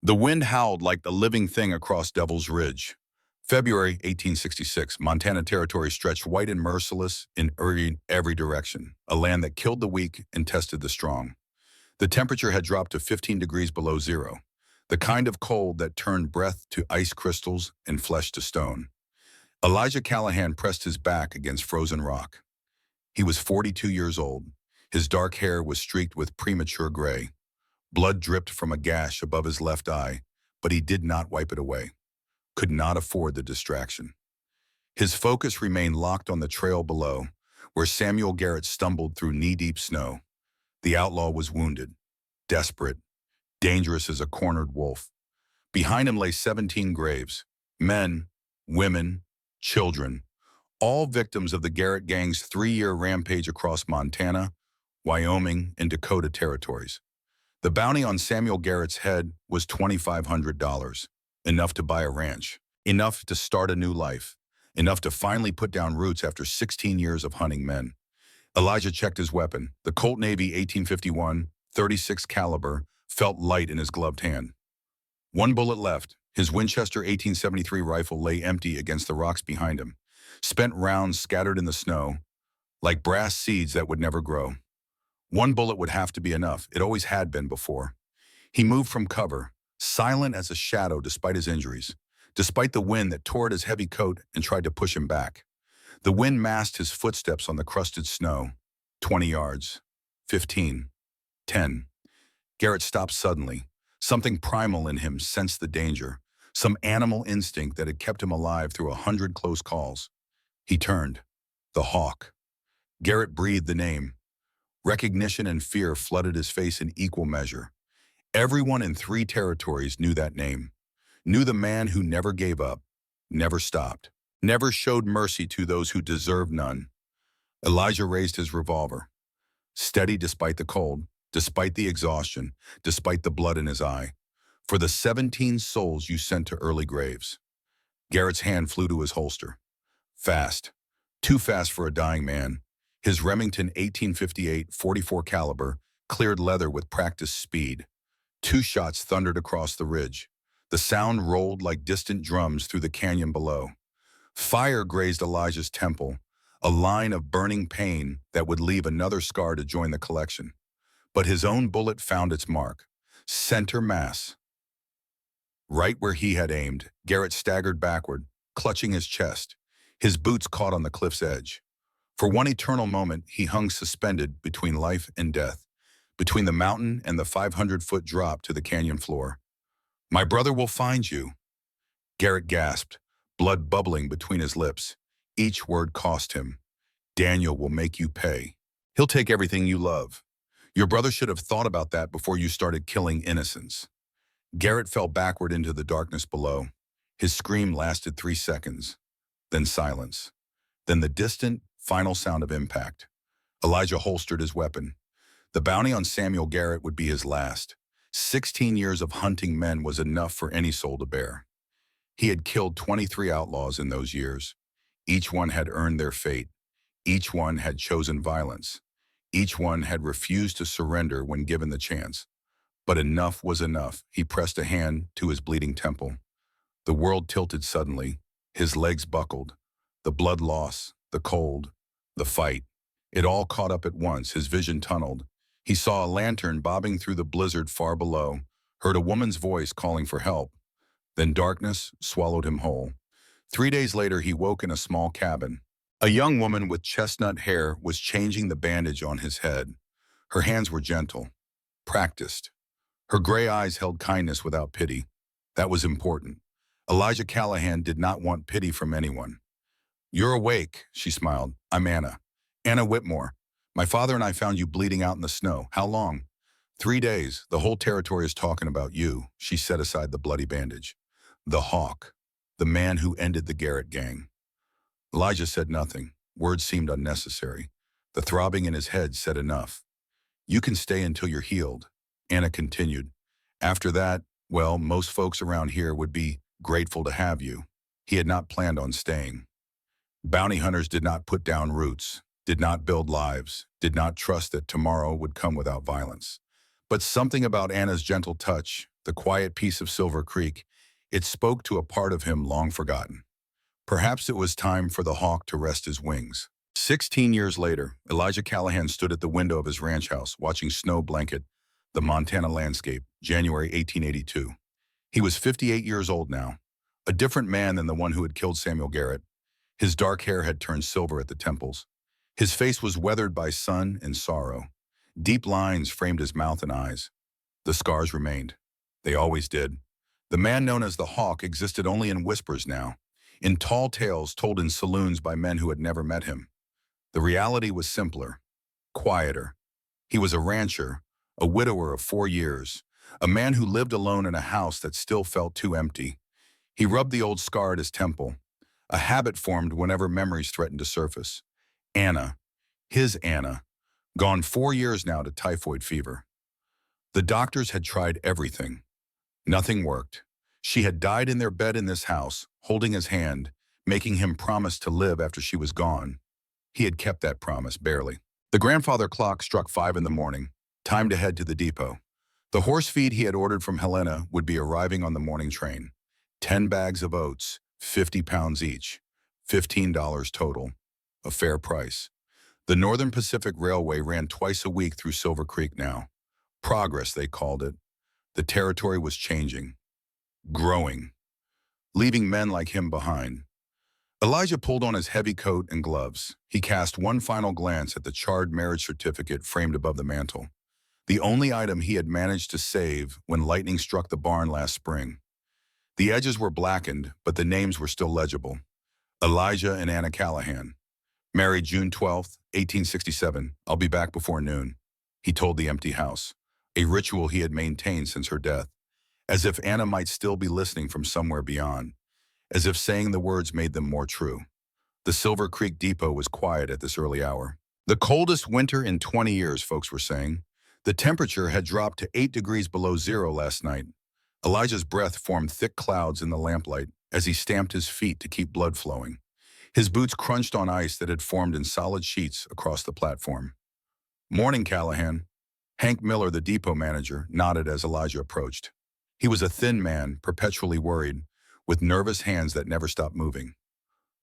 The wind howled like the living thing across Devil's Ridge. February 1866, Montana Territory stretched white and merciless in every direction, a land that killed the weak and tested the strong. The temperature had dropped to 15 degrees below zero, the kind of cold that turned breath to ice crystals and flesh to stone. Elijah Callahan pressed his back against frozen rock. He was 42 years old. His dark hair was streaked with premature gray. Blood dripped from a gash above his left eye, but he did not wipe it away. Could not afford the distraction. His focus remained locked on the trail below, where Samuel Garrett stumbled through knee-deep snow. The outlaw was wounded, desperate, dangerous as a cornered wolf. Behind him lay 17 graves, men, women, children, all victims of the Garrett gang's 3-year rampage across Montana, Wyoming, and Dakota territories. The bounty on Samuel Garrett's head was $2,500, enough to buy a ranch, enough to start a new life, enough to finally put down roots after 16 years of hunting men. Elijah checked his weapon. The Colt Navy 1851 .36 caliber felt light in his gloved hand. One bullet left. His Winchester 1873 rifle lay empty against the rocks behind him, spent rounds scattered in the snow, like brass seeds that would never grow. One bullet would have to be enough. It always had been before. He moved from cover, silent as a shadow despite his injuries, despite the wind that tore at his heavy coat and tried to push him back. The wind masked his footsteps on the crusted snow. 20 yards. 15. 10. Garrett stopped suddenly. Something primal in him sensed the danger, some animal instinct that had kept him alive through 100 close calls. He turned. The hawk. Garrett breathed the name. Recognition and fear flooded his face in equal measure. Everyone in 3 territories knew that name, knew the man who never gave up, never stopped, never showed mercy to those who deserved none. Elijah raised his revolver, steady despite the cold, despite the exhaustion, despite the blood in his eye. For the 17 souls you sent to early graves. Garrett's hand flew to his holster. Fast, too fast for a dying man. His Remington 1858 .44 caliber cleared leather with practiced speed. 2 shots thundered across the ridge. The sound rolled like distant drums through the canyon below. Fire grazed Elijah's temple, a line of burning pain that would leave another scar to join the collection. But his own bullet found its mark. Center mass. Right where he had aimed, Garrett staggered backward, clutching his chest. His boots caught on the cliff's edge. For one eternal moment, he hung suspended between life and death, between the mountain and the 500-foot drop to the canyon floor. "My brother will find you." Garrett gasped, blood bubbling between his lips. Each word cost him. "Daniel will make you pay. He'll take everything you love. Your brother should have thought about that before you started killing innocents." Garrett fell backward into the darkness below. His scream lasted 3 seconds, then silence, then the distant, final sound of impact. Elijah holstered his weapon. The bounty on Samuel Garrett would be his last. 16 years of hunting men was enough for any soul to bear. He had killed 23 outlaws in those years. Each one had earned their fate. Each one had chosen violence. Each one had refused to surrender when given the chance. But enough was enough. He pressed a hand to his bleeding temple. The world tilted suddenly. His legs buckled. The blood loss, the cold, the fight. It all caught up at once. His vision tunneled. He saw a lantern bobbing through the blizzard far below, heard a woman's voice calling for help. Then darkness swallowed him whole. 3 days later, he woke in a small cabin. A young woman with chestnut hair was changing the bandage on his head. Her hands were gentle, practiced. Her gray eyes held kindness without pity. That was important. Elijah Callahan did not want pity from anyone. "You're awake," she smiled. "I'm Anna. Anna Whitmore. My father and I found you bleeding out in the snow. How long?" 3 days. The whole territory is talking about you." She set aside the bloody bandage. "The hawk. The man who ended the Garrett gang." Elijah said nothing. Words seemed unnecessary. The throbbing in his head said enough. "You can stay until you're healed," Anna continued. "After that, well, most folks around here would be grateful to have you." He had not planned on staying. Bounty hunters did not put down roots, did not build lives, did not trust that tomorrow would come without violence. But something about Anna's gentle touch, the quiet peace of Silver Creek, it spoke to a part of him long forgotten. Perhaps it was time for the hawk to rest his wings. 16 years later, Elijah Callahan stood at the window of his ranch house, watching snow blanket the Montana landscape, January 1882. He was 58 years old now, a different man than the one who had killed Samuel Garrett. His dark hair had turned silver at the temples. His face was weathered by sun and sorrow. Deep lines framed his mouth and eyes. The scars remained. They always did. The man known as the Hawk existed only in whispers now, in tall tales told in saloons by men who had never met him. The reality was simpler, quieter. He was a rancher, a widower of 4 years, a man who lived alone in a house that still felt too empty. He rubbed the old scar at his temple. A habit formed whenever memories threatened to surface. Anna, his Anna, gone 4 years now to typhoid fever. The doctors had tried everything. Nothing worked. She had died in their bed in this house, holding his hand, making him promise to live after she was gone. He had kept that promise, barely. The grandfather clock struck 5 in the morning. Time to head to the depot. The horse feed he had ordered from Helena would be arriving on the morning train. 10 bags of oats, 50 pounds each, $15 total. A fair price. The Northern Pacific Railway ran twice a week through Silver Creek now. Progress, they called it. The territory was changing, growing, leaving men like him behind. Elijah pulled on his heavy coat and gloves. He cast one final glance at the charred marriage certificate framed above the mantel, the only item he had managed to save when lightning struck the barn last spring. The edges were blackened, but the names were still legible. Elijah and Anna Callahan. Married June 12, 1867. I'll be back before noon, he told the empty house, a ritual he had maintained since her death, as if Anna might still be listening from somewhere beyond, as if saying the words made them more true. The Silver Creek Depot was quiet at this early hour. The coldest winter in 20 years, folks were saying. The temperature had dropped to 8 degrees below zero last night. Elijah's breath formed thick clouds in the lamplight as he stamped his feet to keep blood flowing. His boots crunched on ice that had formed in solid sheets across the platform. Morning, Callahan. Hank Miller, the depot manager, nodded as Elijah approached. He was a thin man, perpetually worried, with nervous hands that never stopped moving.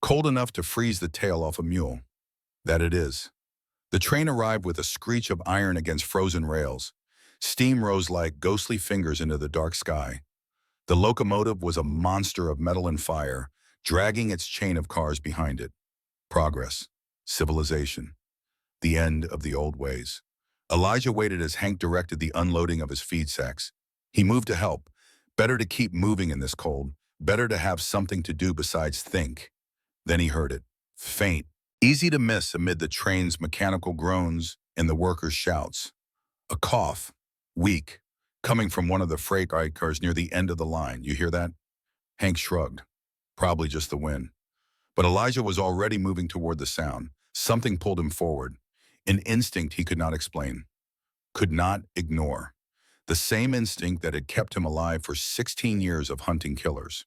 Cold enough to freeze the tail off a mule. That it is. The train arrived with a screech of iron against frozen rails. Steam rose like ghostly fingers into the dark sky. The locomotive was a monster of metal and fire, dragging its chain of cars behind it. Progress. Civilization. The end of the old ways. Elijah waited as Hank directed the unloading of his feed sacks. He moved to help. Better to keep moving in this cold. Better to have something to do besides think. Then he heard it. Faint. Easy to miss amid the train's mechanical groans and the workers' shouts. A cough. Weak. Coming from one of the freight cars near the end of the line. You hear that? Hank shrugged. Probably just the wind. But Elijah was already moving toward the sound. Something pulled him forward. An instinct he could not explain. Could not ignore. The same instinct that had kept him alive for 16 years of hunting killers.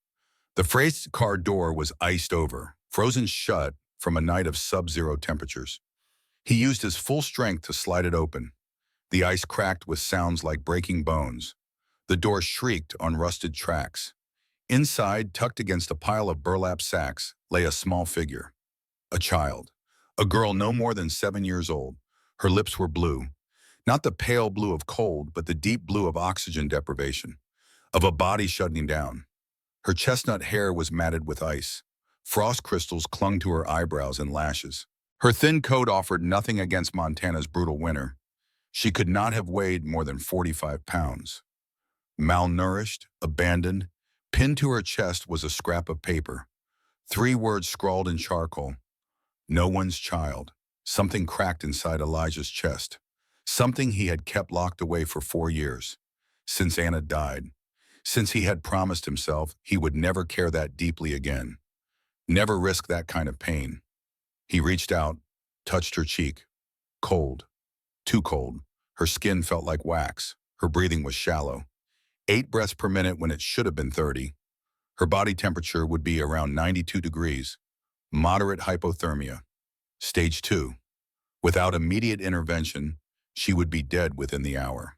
The freight car door was iced over, frozen shut from a night of sub-zero temperatures. He used his full strength to slide it open. The ice cracked with sounds like breaking bones. The door shrieked on rusted tracks. Inside, tucked against a pile of burlap sacks, lay a small figure. A child. A girl no more than 7 years old. Her lips were blue. Not the pale blue of cold, but the deep blue of oxygen deprivation, of a body shutting down. Her chestnut hair was matted with ice. Frost crystals clung to her eyebrows and lashes. Her thin coat offered nothing against Montana's brutal winter. She could not have weighed more than 45 pounds. Malnourished, abandoned, pinned to her chest was a scrap of paper. 3 words scrawled in charcoal. No one's child. Something cracked inside Elijah's chest. Something he had kept locked away for 4 years. Since Anna died. Since he had promised himself he would never care that deeply again. Never risk that kind of pain. He reached out, touched her cheek. Cold. Too cold. Her skin felt like wax. Her breathing was shallow. 8 breaths per minute when it should have been 30. Her body temperature would be around 92 degrees. Moderate hypothermia. Stage 2. Without immediate intervention, she would be dead within the hour.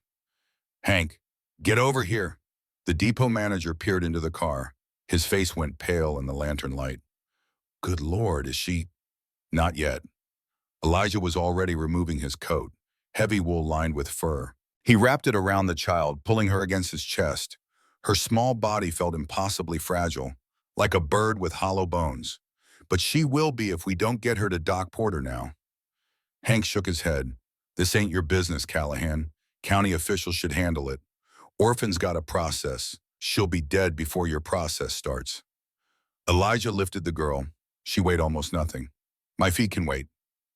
Hank, get over here. The depot manager peered into the car. His face went pale in the lantern light. Good Lord, is she? Not yet. Elijah was already removing his coat, heavy wool lined with fur. He wrapped it around the child, pulling her against his chest. Her small body felt impossibly fragile, like a bird with hollow bones. But she will be if we don't get her to Doc Porter now. Hank shook his head. This ain't your business, Callahan. County officials should handle it. Orphan's got a process. She'll be dead before your process starts. Elijah lifted the girl. She weighed almost nothing. My feet can wait.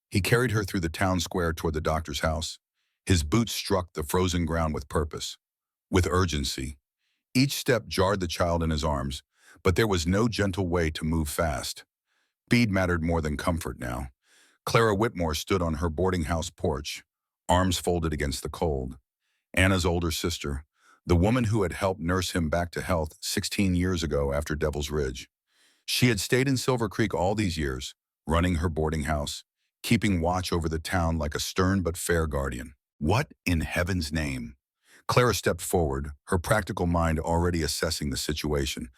He carried her through the town square toward the doctor's house. His boots struck the frozen ground with purpose, with urgency. Each step jarred the child in his arms, but there was no gentle way to move fast. Speed mattered more than comfort now. Clara Whitmore stood on her boarding house porch, arms folded against the cold. Anna's older sister, the woman who had helped nurse him back to health 16 years ago after Devil's Ridge. She had stayed in Silver Creek all these years, running her boarding house, keeping watch over the town like a stern but fair guardian. What in heaven's name? Clara stepped forward, her practical mind already assessing the situation.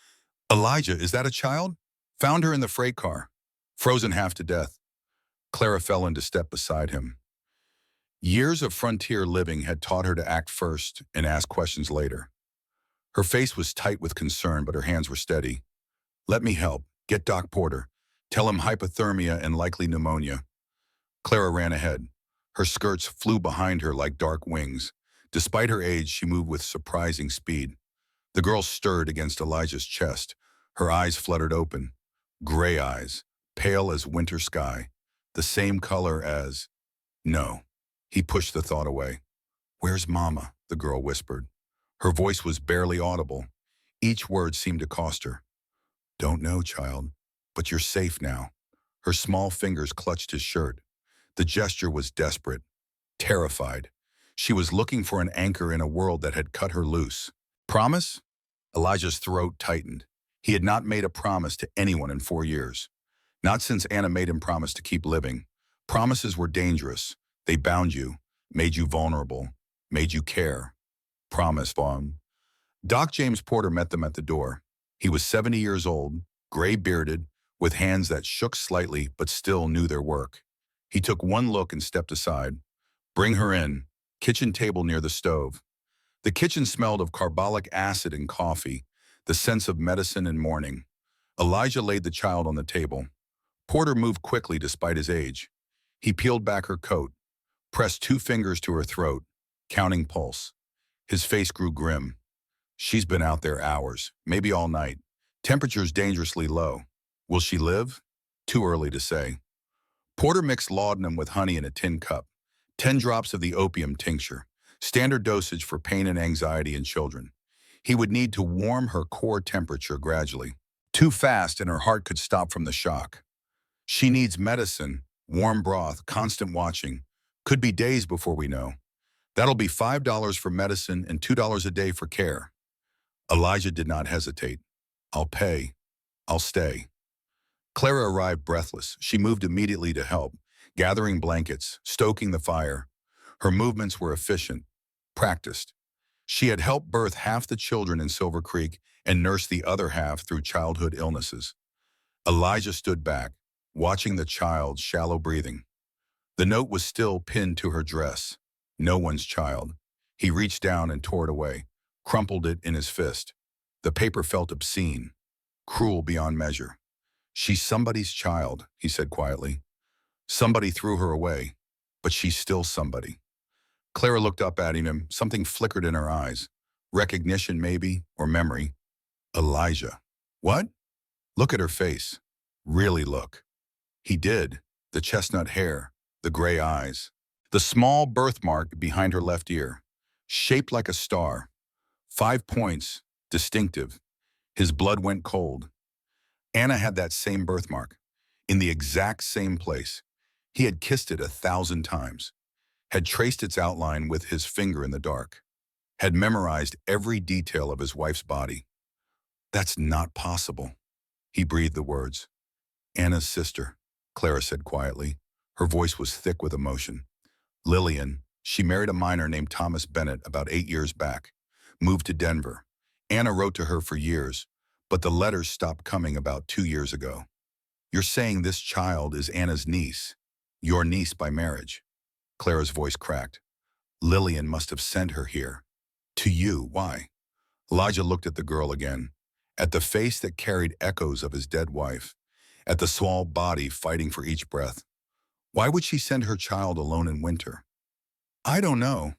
Elijah, is that a child? Found her in the freight car, frozen half to death. Clara fell into step beside him. Years of frontier living had taught her to act first and ask questions later. Her face was tight with concern, but her hands were steady. Let me help. Get Doc Porter. Tell him hypothermia and likely pneumonia. Clara ran ahead. Her skirts flew behind her like dark wings. Despite her age, she moved with surprising speed. The girl stirred against Elijah's chest. Her eyes fluttered open. Gray eyes, pale as winter sky. The same color as... No. He pushed the thought away. Where's Mama? The girl whispered. Her voice was barely audible. Each word seemed to cost her. Don't know, child, but you're safe now. Her small fingers clutched his shirt. The gesture was desperate, terrified. She was looking for an anchor in a world that had cut her loose. Promise? Elijah's throat tightened. He had not made a promise to anyone in 4 years. Not since Anna made him promise to keep living. Promises were dangerous. They bound you, made you vulnerable, made you care. Promise, Vaughn. Doc James Porter met them at the door. He was 70 years old, gray-bearded, with hands that shook slightly but still knew their work. He took one look and stepped aside. Bring her in. Kitchen table near the stove. The kitchen smelled of carbolic acid and coffee, the sense of medicine and mourning. Elijah laid the child on the table. Porter moved quickly despite his age. He peeled back her coat, pressed 2 fingers to her throat, counting pulse. His face grew grim. She's been out there hours, maybe all night. Temperature's dangerously low. Will she live? Too early to say. Porter mixed laudanum with honey in a tin cup. 10 drops of the opium tincture, standard dosage for pain and anxiety in children. He would need to warm her core temperature gradually. Too fast and her heart could stop from the shock. She needs medicine, warm broth, constant watching. Could be days before we know. That'll be $5 for medicine and $2 a day for care. Elijah did not hesitate. I'll pay. I'll stay. Clara arrived breathless. She moved immediately to help, gathering blankets, stoking the fire. Her movements were efficient, practiced. She had helped birth half the children in Silver Creek and nursed the other half through childhood illnesses. Elijah stood back, watching the child's shallow breathing. The note was still pinned to her dress. No one's child. He reached down and tore it away, crumpled it in his fist. The paper felt obscene, cruel beyond measure. She's somebody's child, he said quietly. Somebody threw her away, but she's still somebody. Clara looked up at him. Something flickered in her eyes. Recognition, maybe, or memory. Elijah. What? Look at her face. Really look. He did. The chestnut hair, the gray eyes. The small birthmark behind her left ear, shaped like a star. 5 points, distinctive. His blood went cold. Anna had that same birthmark, in the exact same place. He had kissed it 1,000 times, had traced its outline with his finger in the dark, had memorized every detail of his wife's body. That's not possible. He breathed the words. Anna's sister, Clara said quietly. Her voice was thick with emotion. Lillian, she married a miner named Thomas Bennett about 8 years back, moved to Denver. Anna wrote to her for years, but the letters stopped coming about 2 years ago. You're saying this child is Anna's niece, your niece by marriage. Clara's voice cracked. Lillian must have sent her here. To you, why? Elijah looked at the girl again, at the face that carried echoes of his dead wife, at the small body fighting for each breath. Why would she send her child alone in winter? I don't know,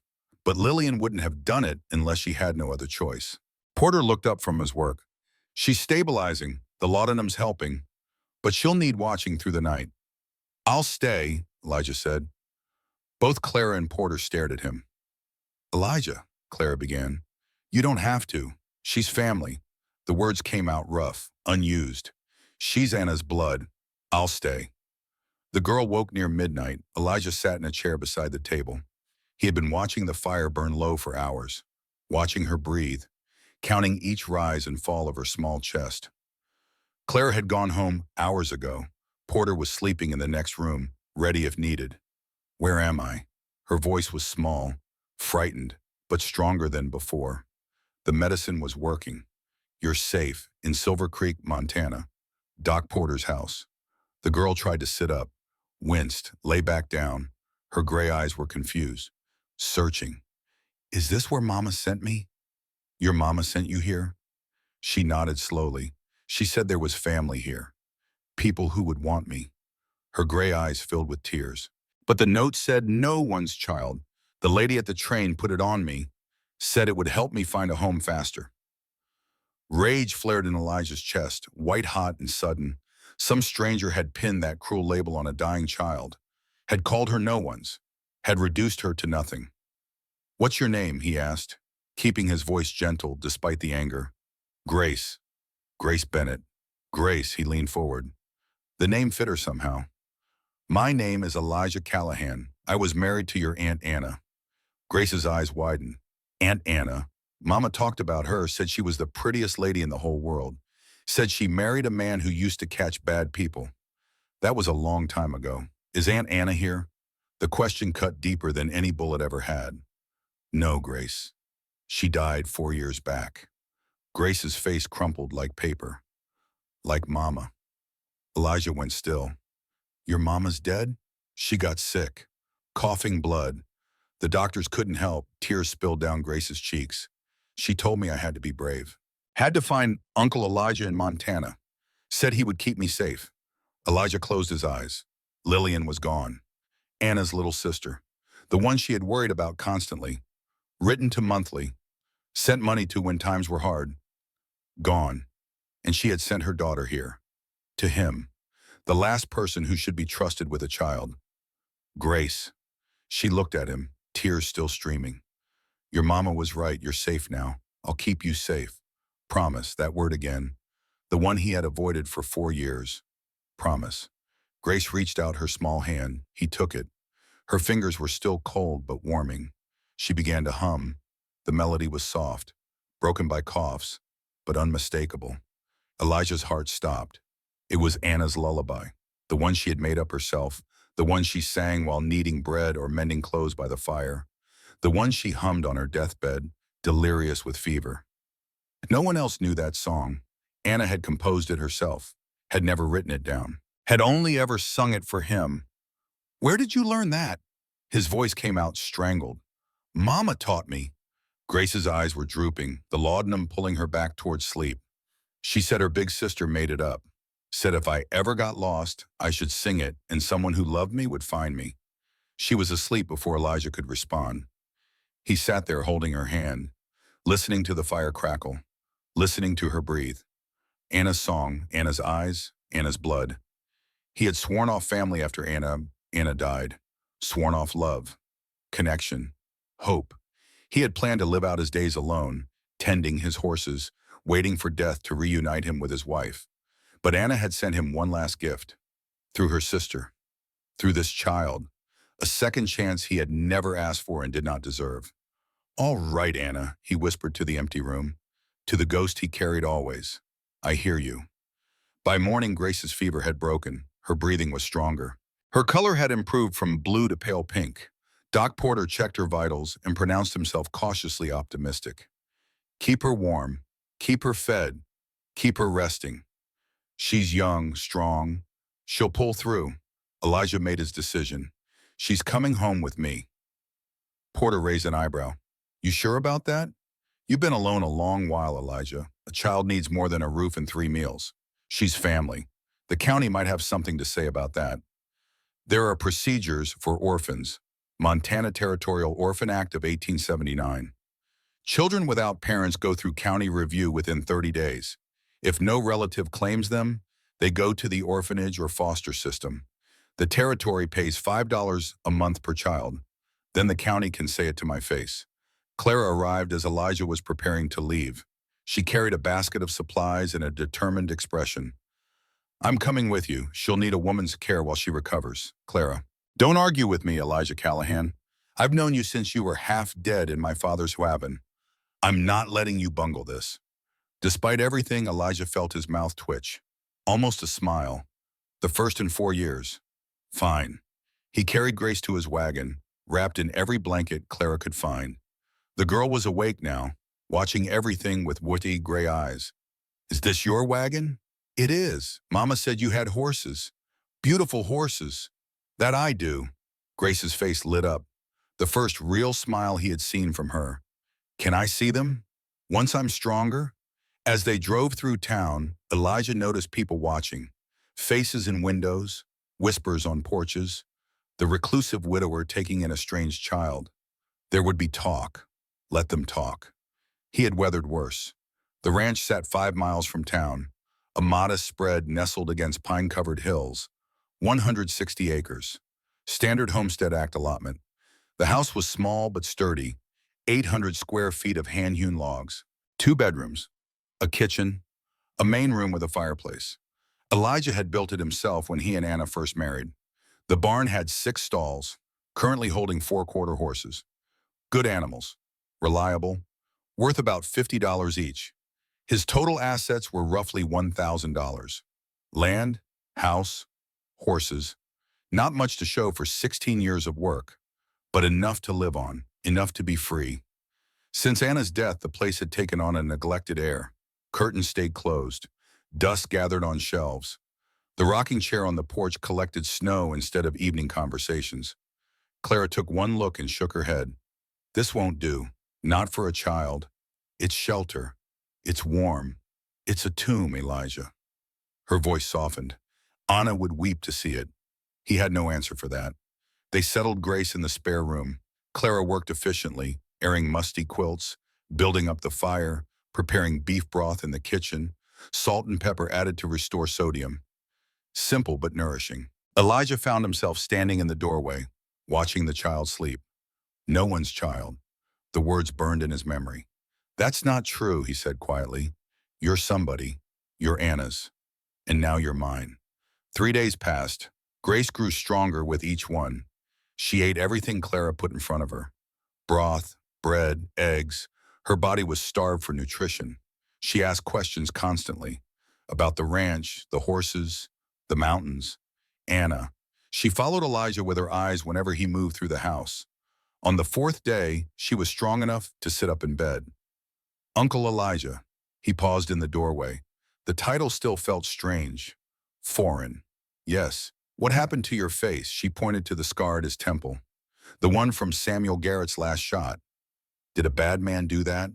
but Lillian wouldn't have done it unless she had no other choice. Porter looked up from his work. She's stabilizing, the laudanum's helping, but she'll need watching through the night. I'll stay, Elijah said. Both Clara and Porter stared at him. Elijah, Clara began. You don't have to. She's family. The words came out rough, unused. She's Anna's blood. I'll stay. The girl woke near midnight. Elijah sat in a chair beside the table. He had been watching the fire burn low for hours, watching her breathe, counting each rise and fall of her small chest. Clara had gone home hours ago. Porter was sleeping in the next room, ready if needed. Where am I? Her voice was small, frightened, but stronger than before. The medicine was working. You're safe in Silver Creek, Montana. Doc Porter's house. The girl tried to sit up, winced, lay back down. Her gray eyes were confused, searching. Is this where Mama sent me? Your mama sent you here? She nodded slowly. She said there was family here. People who would want me. Her gray eyes filled with tears. But the note said no one's child. The lady at the train put it on me, said it would help me find a home faster. Rage flared in Elijah's chest, white-hot and sudden. Some stranger had pinned that cruel label on a dying child, had called her no one's, had reduced her to nothing. What's your name? He asked, keeping his voice gentle despite the anger. Grace. Grace Bennett. Grace, he leaned forward. The name fit her somehow. My name is Elijah Callahan. I was married to your Aunt Anna. Grace's eyes widened. Aunt Anna. Mama talked about her, said she was the prettiest lady in the whole world. Said she married a man who used to catch bad people. That was a long time ago. Is Aunt Anna here? The question cut deeper than any bullet ever had. No, Grace. She died 4 years back. Grace's face crumpled like paper. Like Mama. Elijah went still. Your mama's dead? She got sick. Coughing blood. The doctors couldn't help. Tears spilled down Grace's cheeks. She told me I had to be brave. Had to find Uncle Elijah in Montana. Said he would keep me safe. Elijah closed his eyes. Lillian was gone. Anna's little sister. The one she had worried about constantly. Written to monthly. Sent money to when times were hard. Gone. And she had sent her daughter here. To him. The last person who should be trusted with a child. Grace. She looked at him, tears still streaming. Your mama was right. You're safe now. I'll keep you safe. Promise, that word again. The one he had avoided for 4 years. Promise. Grace reached out her small hand. He took it. Her fingers were still cold but warming. She began to hum. The melody was soft, broken by coughs, but unmistakable. Elijah's heart stopped. It was Anna's lullaby, the one she had made up herself, the one she sang while kneading bread or mending clothes by the fire, the one she hummed on her deathbed, delirious with fever. No one else knew that song. Anna had composed it herself, had never written it down, had only ever sung it for him. Where did you learn that? His voice came out strangled. Mama taught me. Grace's eyes were drooping, the laudanum pulling her back towards sleep. She said her big sister made it up. Said if I ever got lost, I should sing it and someone who loved me would find me. She was asleep before Elijah could respond. He sat there holding her hand, listening to the fire crackle, listening to her breathe. Anna's song, Anna's eyes, Anna's blood. He had sworn off family after Anna died. Sworn off love, connection, hope. He had planned to live out his days alone, tending his horses, waiting for death to reunite him with his wife. But Anna had sent him one last gift. Through her sister. Through this child. A second chance he had never asked for and did not deserve. All right, Anna, he whispered to the empty room. To the ghost he carried always. I hear you. By morning, Grace's fever had broken. Her breathing was stronger. Her color had improved from blue to pale pink. Doc Porter checked her vitals and pronounced himself cautiously optimistic. Keep her warm. Keep her fed. Keep her resting. She's young, strong. She'll pull through. Elijah made his decision. She's coming home with me. Porter raised an eyebrow. You sure about that? You've been alone a long while, Elijah. A child needs more than a roof and 3 meals. She's family. The county might have something to say about that. There are procedures for orphans. Montana Territorial Orphan Act of 1879. Children without parents go through county review within 30 days. If no relative claims them, they go to the orphanage or foster system. The territory pays $5 a month per child. Then the county can say it to my face. Clara arrived as Elijah was preparing to leave. She carried a basket of supplies and a determined expression. I'm coming with you. She'll need a woman's care while she recovers. Clara. Don't argue with me, Elijah Callahan. I've known you since you were half dead in my father's wagon. I'm not letting you bungle this. Despite everything, Elijah felt his mouth twitch. Almost a smile. The first in 4 years. Fine. He carried Grace to his wagon, wrapped in every blanket Clara could find. The girl was awake now, watching everything with woody gray eyes. Is this your wagon? It is. Mama said you had horses. Beautiful horses. That I do. Grace's face lit up. The first real smile he had seen from her. Can I see them? Once I'm stronger? As they drove through town, Elijah noticed people watching. Faces in windows, whispers on porches, the reclusive widower taking in a strange child. There would be talk. Let them talk. He had weathered worse. The ranch sat 5 miles from town, a modest spread nestled against pine-covered hills, 160 acres. Standard Homestead Act allotment. The house was small but sturdy, 800 square feet of hand-hewn logs, 2 bedrooms, a kitchen, a main room with a fireplace. Elijah had built it himself when he and Anna first married. The barn had 6 stalls, currently holding 4 quarter horses. Good animals, reliable, worth about $50 each. His total assets were roughly $1,000. Land, house, horses. Not much to show for 16 years of work, but enough to live on, enough to be free. Since Anna's death, the place had taken on a neglected air. Curtains stayed closed. Dust gathered on shelves. The rocking chair on the porch collected snow instead of evening conversations. Clara took one look and shook her head. This won't do. Not for a child. It's shelter. It's warm. It's a tomb, Elijah. Her voice softened. Anna would weep to see it. He had no answer for that. They settled Grace in the spare room. Clara worked efficiently, airing musty quilts, building up the fire, preparing beef broth in the kitchen, salt and pepper added to restore sodium. Simple but nourishing. Elijah found himself standing in the doorway, watching the child sleep. No one's child. The words burned in his memory. That's not true, he said quietly. You're somebody. You're Anna's. And now you're mine. 3 days passed. Grace grew stronger with each one. She ate everything Clara put in front of her. Broth, bread, eggs. Her body was starved for nutrition. She asked questions constantly about the ranch, the horses, the mountains. Anna. She followed Elijah with her eyes whenever he moved through the house. On the 4th day, she was strong enough to sit up in bed. Uncle Elijah. He paused in the doorway. The title still felt strange. Foreign. Yes. What happened to your face? She pointed to the scar at his temple. The one from Samuel Garrett's last shot. Did a bad man do that?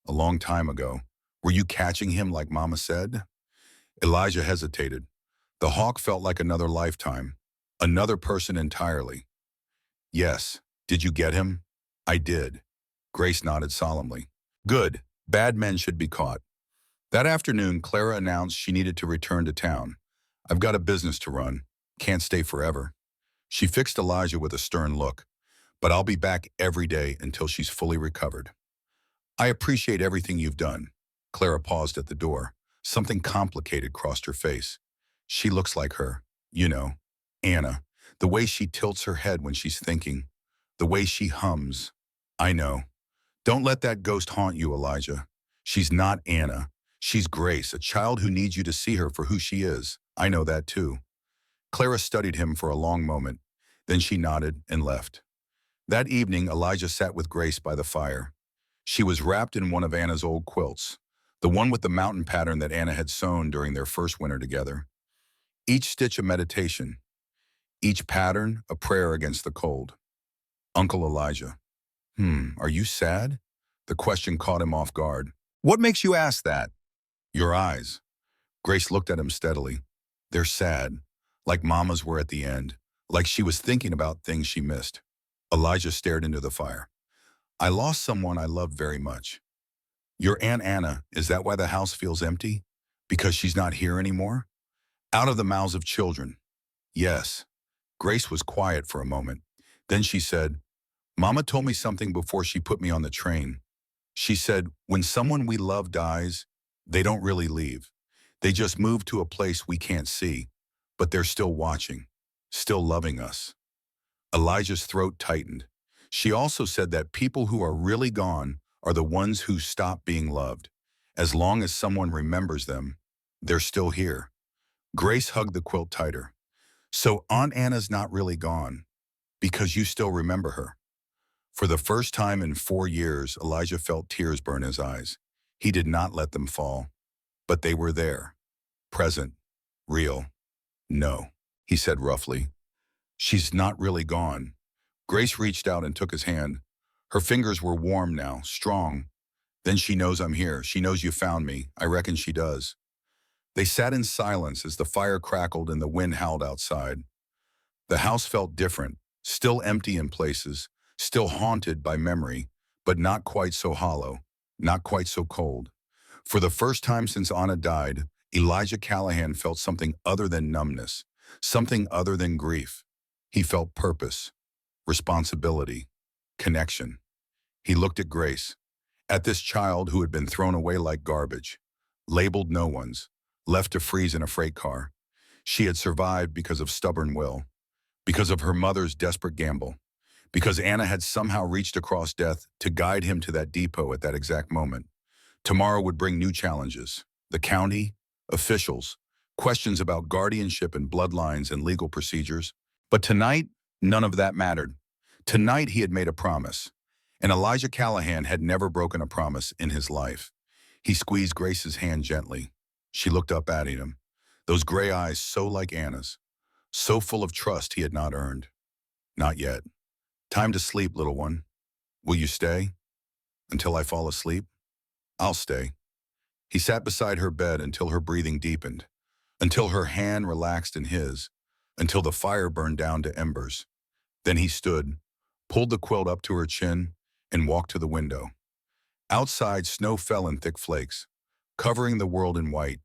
A long time ago. Were you catching him like Mama said? Elijah hesitated. The hawk felt like another lifetime. Another person entirely. Yes. Did you get him? I did. Grace nodded solemnly. Good. Bad men should be caught. That afternoon, Clara announced she needed to return to town. I've got a business to run. Can't stay forever. She fixed Elijah with a stern look. But I'll be back every day until she's fully recovered. I appreciate everything you've done. Clara paused at the door. Something complicated crossed her face. She looks like her. You know, Anna. The way she tilts her head when she's thinking. The way she hums. I know. Don't let that ghost haunt you, Elijah. She's not Anna. She's Grace, a child who needs you to see her for who she is. I know that too. Clara studied him for a long moment. Then she nodded and left. That evening, Elijah sat with Grace by the fire. She was wrapped in one of Anna's old quilts. the one with the mountain pattern that Anna had sewn during their first winter together. Each stitch a meditation, each pattern a prayer against the cold. Uncle Elijah. Are you sad? The question caught him off guard. What makes you ask that? Your eyes. Grace looked at him steadily. They're sad, like Mama's were at the end, like she was thinking about things she missed. Elijah stared into the fire. I lost someone I loved very much. Your Aunt Anna, is that why the house feels empty? Because she's not here anymore? Out of the mouths of children. Yes. Grace was quiet for a moment. Then she said, Mama told me something before she put me on the train. She said, when someone we love dies, they don't really leave. They just move to a place we can't see, but they're still watching, still loving us. Elijah's throat tightened. She also said that people who are really gone are the ones who stop being loved. As long as someone remembers them, they're still here. Grace hugged the quilt tighter. So Aunt Anna's not really gone, because you still remember her. For the first time in 4 years, Elijah felt tears burn his eyes. He did not let them fall, but they were there, present, real. No, he said roughly. She's not really gone. Grace reached out and took his hand. Her fingers were warm now, strong. Then she knows I'm here. She knows you found me. I reckon she does. They sat in silence as the fire crackled and the wind howled outside. The house felt different, still empty in places, still haunted by memory, but not quite so hollow, not quite so cold. For the first time since Anna died, Elijah Callahan felt something other than numbness, something other than grief. He felt purpose, responsibility, connection. He looked at Grace, at this child who had been thrown away like garbage, labeled no one's, left to freeze in a freight car. She had survived because of stubborn will, because of her mother's desperate gamble, because Anna had somehow reached across death to guide him to that depot at that exact moment. Tomorrow would bring new challenges. The county, officials, questions about guardianship and bloodlines and legal procedures. But tonight, none of that mattered. Tonight he had made a promise, and Elijah Callahan had never broken a promise in his life. He squeezed Grace's hand gently. She looked up at him, those gray eyes so like Anna's, so full of trust he had not earned. Not yet. Time to sleep, little one. Will you stay? Until I fall asleep? I'll stay. He sat beside her bed until her breathing deepened, until her hand relaxed in his, until the fire burned down to embers. Then he stood, pulled the quilt up to her chin, and walked to the window. Outside, snow fell in thick flakes, covering the world in white,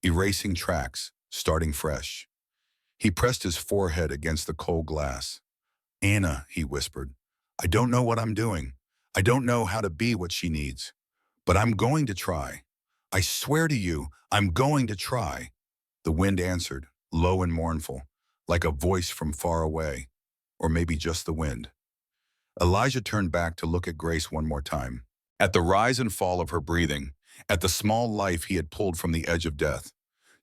erasing tracks, starting fresh. He pressed his forehead against the cold glass. Anna, he whispered, I don't know what I'm doing. I don't know how to be what she needs. But I'm going to try. I swear to you, I'm going to try. The wind answered, low and mournful, like a voice from far away, or maybe just the wind. Elijah turned back to look at Grace one more time, at the rise and fall of her breathing, at the small life he had pulled from the edge of death.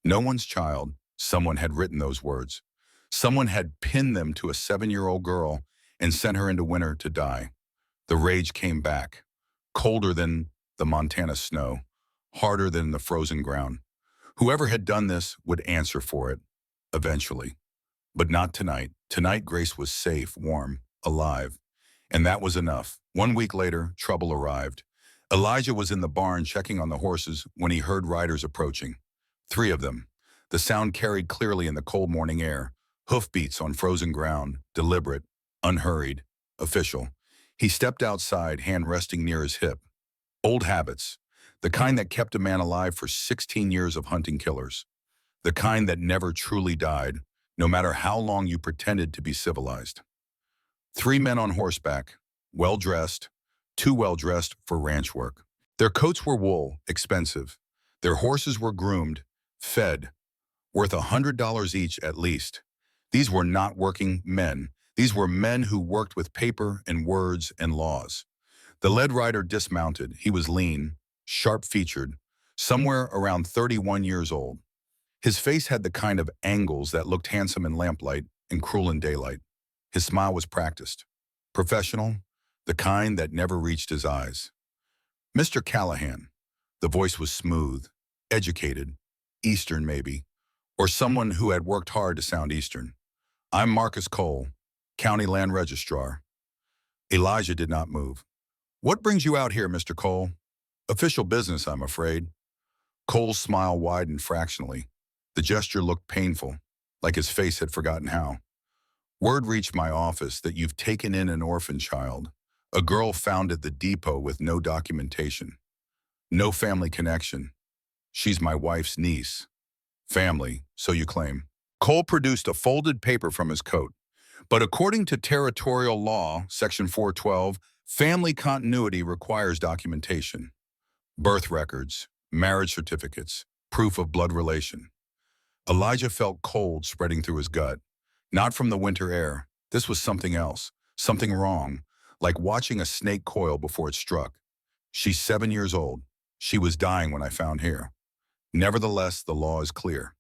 No one's child, someone had written those words. Someone had pinned them to a 7-year-old girl and sent her into winter to die. The rage came back, colder than the Montana snow, harder than the frozen ground. Whoever had done this would answer for it, eventually. But not tonight. Tonight, Grace was safe, warm, alive. And that was enough. 1 week later, trouble arrived. Elijah was in the barn checking on the horses when he heard riders approaching. 3 of them. The sound carried clearly in the cold morning air. Hoofbeats on frozen ground, deliberate, unhurried, official. He stepped outside, hand resting near his hip. Old habits. The kind that kept a man alive for 16 years of hunting killers. The kind that never truly died, no matter how long you pretended to be civilized. 3 men on horseback, well-dressed, too well-dressed for ranch work. Their coats were wool, expensive. Their horses were groomed, fed, worth $100 each at least. These were not working men. These were men who worked with paper and words and laws. The lead rider dismounted. He was lean, sharp-featured, somewhere around 31 years old. His face had the kind of angles that looked handsome in lamplight and cruel in daylight. His smile was practiced, professional, the kind that never reached his eyes. Mr. Callahan, The voice was smooth, educated, Eastern maybe, or someone who had worked hard to sound Eastern. I'm Marcus Cole, County Land Registrar. Elijah did not move. What brings you out here, Mr. Cole? Official business, I'm afraid. Cole's smile widened fractionally. The gesture looked painful, like his face had forgotten how. Word reached my office that you've taken in an orphan child, a girl found at the depot with no documentation, no family connection. She's my wife's niece. Family, so you claim. Cole produced a folded paper from his coat. But according to territorial law, Section 412, family continuity requires documentation. Birth records, marriage certificates, proof of blood relation. Elijah felt cold spreading through his gut. Not from the winter air. This was something else, something wrong, like watching a snake coil before it struck. She's 7 years old. She was dying when I found here. Nevertheless, the law is clear.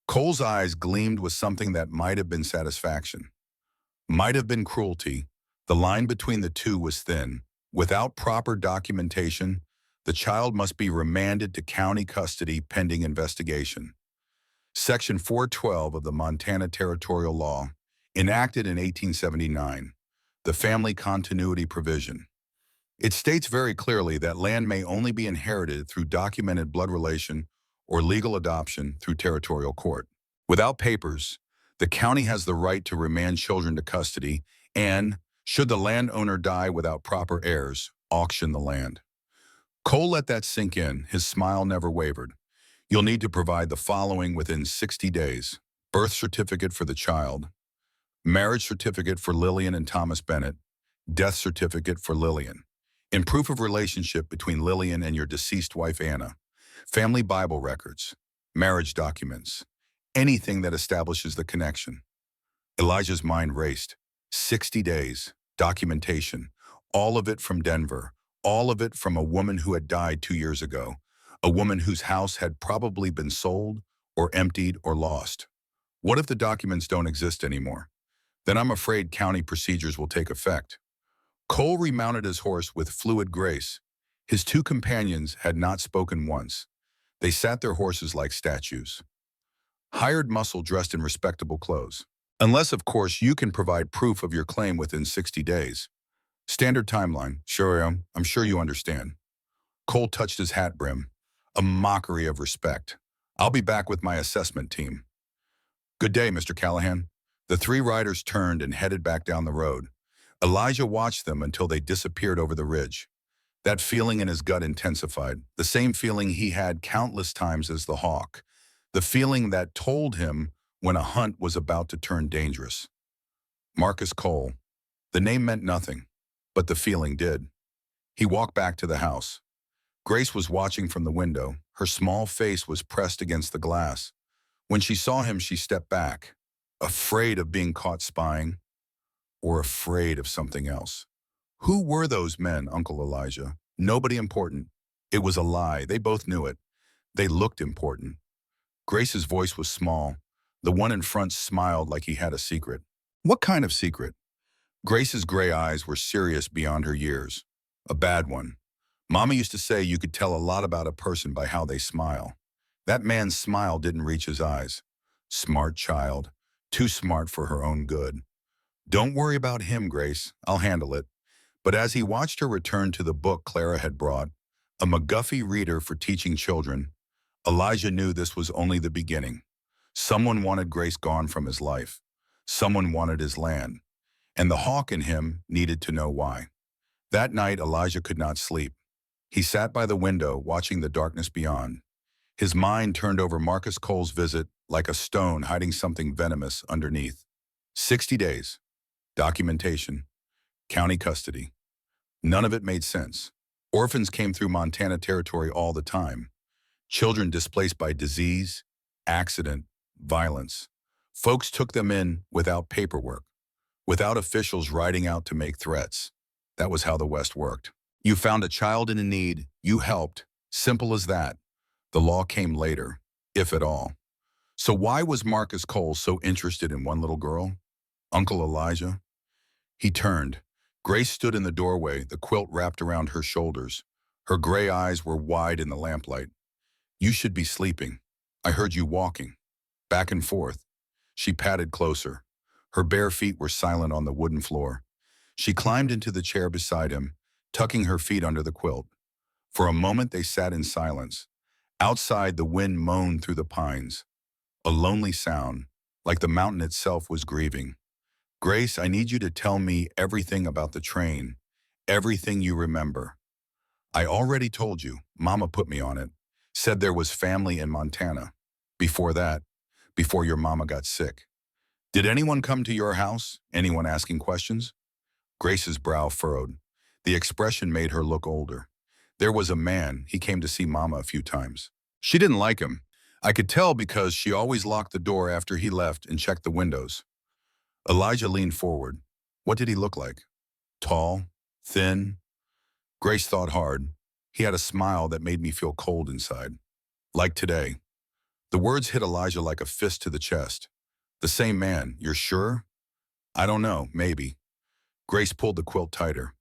Cole's eyes gleamed with something that might have been satisfaction, might have been cruelty. The line between the two was thin. Without proper documentation, the child must be remanded to county custody pending investigation. Section 412 of the Montana Territorial Law, enacted in 1879, the family continuity provision. It states very clearly that land may only be inherited through documented blood relation or legal adoption through territorial court. Without papers, the county has the right to remand children to custody and, should the landowner die without proper heirs, auction the land. Cole let that sink in. His smile never wavered. You'll need to provide the following within 60 days. Birth certificate for the child, marriage certificate for Lillian and Thomas Bennett, death certificate for Lillian. In proof of relationship between Lillian and your deceased wife Anna, family Bible records, marriage documents, anything that establishes the connection. Elijah's mind raced. 60 days, documentation, all of it from Denver, all of it from a woman who had died 2 years ago, a woman whose house had probably been sold or emptied or lost. What if the documents don't exist anymore? Then I'm afraid county procedures will take effect. Cole remounted his horse with fluid grace. His two companions had not spoken once. They sat their horses like statues. Hired muscle dressed in respectable clothes. Unless, of course, you can provide proof of your claim within 60 days. Standard timeline. Sure, I'm sure you understand. Cole touched his hat brim, a mockery of respect. I'll be back with my assessment team. Good day, Mr. Callahan. The three riders turned and headed back down the road. Elijah watched them until they disappeared over the ridge. That feeling in his gut intensified, the same feeling he had countless times as the hawk, the feeling that told him when a hunt was about to turn dangerous. Marcus Cole. The name meant nothing, but the feeling did. He walked back to the house. Grace was watching from the window. Her small face was pressed against the glass. When she saw him, she stepped back, afraid of being caught spying, or afraid of something else. Who were those men, Uncle Elijah? Nobody important. It was a lie. They both knew it. They looked important. Grace's voice was small. The one in front smiled like he had a secret. What kind of secret? Grace's gray eyes were serious beyond her years. A bad one. Mama used to say you could tell a lot about a person by how they smile. That man's smile didn't reach his eyes. Smart child. Too smart for her own good. Don't worry about him, Grace. I'll handle it. But as he watched her return to the book Clara had brought, a McGuffey reader for teaching children, Elijah knew this was only the beginning. Someone wanted Grace gone from his life. Someone wanted his land. And the hawk in him needed to know why. That night, Elijah could not sleep. He sat by the window, watching the darkness beyond. His mind turned over Marcus Cole's visit like a stone hiding something venomous underneath. 60 days. Documentation. County custody. None of it made sense. Orphans came through Montana territory all the time. Children displaced by disease, accident, violence. Folks took them in without paperwork, without officials riding out to make threats. That was how the West worked. You found a child in need, you helped. Simple as that. The law came later, if at all. So why was Marcus Cole so interested in one little girl? Uncle Elijah? He turned. Grace stood in the doorway, the quilt wrapped around her shoulders. Her gray eyes were wide in the lamplight. "You should be sleeping. I heard you walking." Back and forth. She patted closer. Her bare feet were silent on the wooden floor. She climbed into the chair beside him, tucking her feet under the quilt. For a moment they sat in silence. Outside, the wind moaned through the pines. A lonely sound, like the mountain itself was grieving. "Grace, I need you to tell me everything about the train. Everything you remember." "I already told you. Mama put me on it. Said there was family in Montana. Before that, before your mama got sick." "Did anyone come to your house? Anyone asking questions?" Grace's brow furrowed. The expression made her look older. "There was a man. He came to see Mama a few times. She didn't like him. I could tell because she always locked the door after he left and checked the windows." Elijah leaned forward. "What did he look like? Tall? Thin?" Grace thought hard. "He had a smile that made me feel cold inside. Like today." The words hit Elijah like a fist to the chest. "The same man, you're sure?" "I don't know, maybe." Grace pulled the quilt tighter.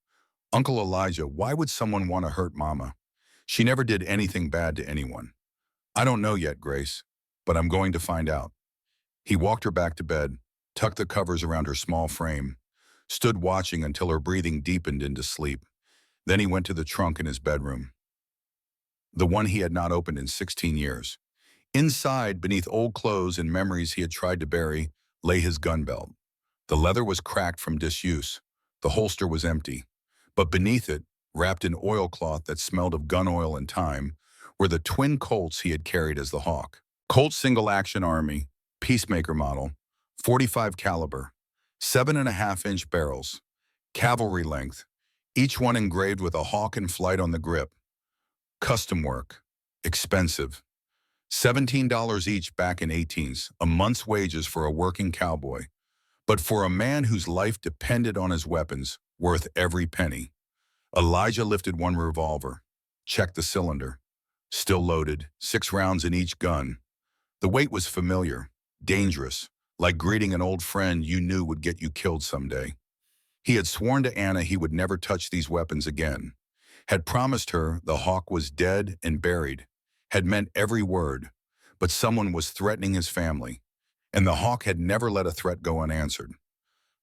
"Uncle Elijah, why would someone want to hurt Mama? She never did anything bad to anyone." "I don't know yet, Grace, but I'm going to find out." He walked her back to bed, tucked the covers around her small frame, stood watching until her breathing deepened into sleep. Then he went to the trunk in his bedroom, the one he had not opened in 16 years. Inside, beneath old clothes and memories he had tried to bury, lay his gun belt. The leather was cracked from disuse. The holster was empty. But beneath it, wrapped in oilcloth that smelled of gun oil and time, were the twin Colts he had carried as the Hawk. Colt Single Action Army, Peacemaker model, 45 caliber, 7.5-inch barrels, cavalry length, each one engraved with a hawk in flight on the grip. Custom work, expensive. $17 each back in 18s, a month's wages for a working cowboy. But for a man whose life depended on his weapons, worth every penny. Elijah lifted one revolver, checked the cylinder. Still loaded, 6 rounds in each gun. The weight was familiar, dangerous, like greeting an old friend you knew would get you killed someday. He had sworn to Anna he would never touch these weapons again. Had promised her the Hawk was dead and buried. Had meant every word. But someone was threatening his family. And the Hawk had never let a threat go unanswered.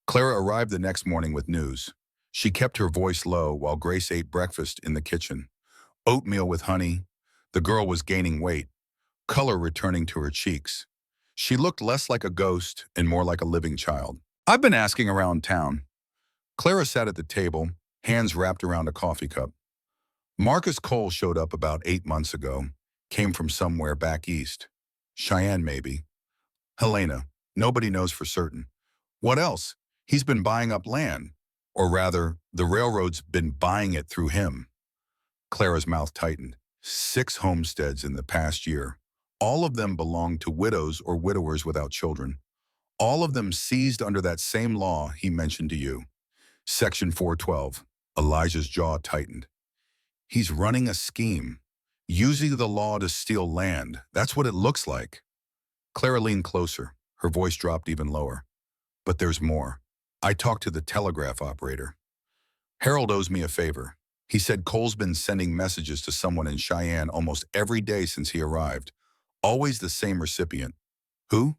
Clara arrived the next morning with news. She kept her voice low while Grace ate breakfast in the kitchen. Oatmeal with honey. The girl was gaining weight, color returning to her cheeks. She looked less like a ghost and more like a living child. "I've been asking around town." Clara sat at the table, hands wrapped around a coffee cup. "Marcus Cole showed up about 8 months ago. Came from somewhere back east. Cheyenne, maybe. Helena. Nobody knows for certain. What else? He's been buying up land. Or rather, the railroad's been buying it through him." Clara's mouth tightened. 6 homesteads in the past year. All of them belonged to widows or widowers without children. All of them seized under that same law he mentioned to you. Section 412. Elijah's jaw tightened. "He's running a scheme. Using the law to steal land. That's what it looks like." Clara leaned closer. Her voice dropped even lower. "But there's more. I talked to the telegraph operator. Harold owes me a favor. He said Cole's been sending messages to someone in Cheyenne almost every day since he arrived. Always the same recipient. Who?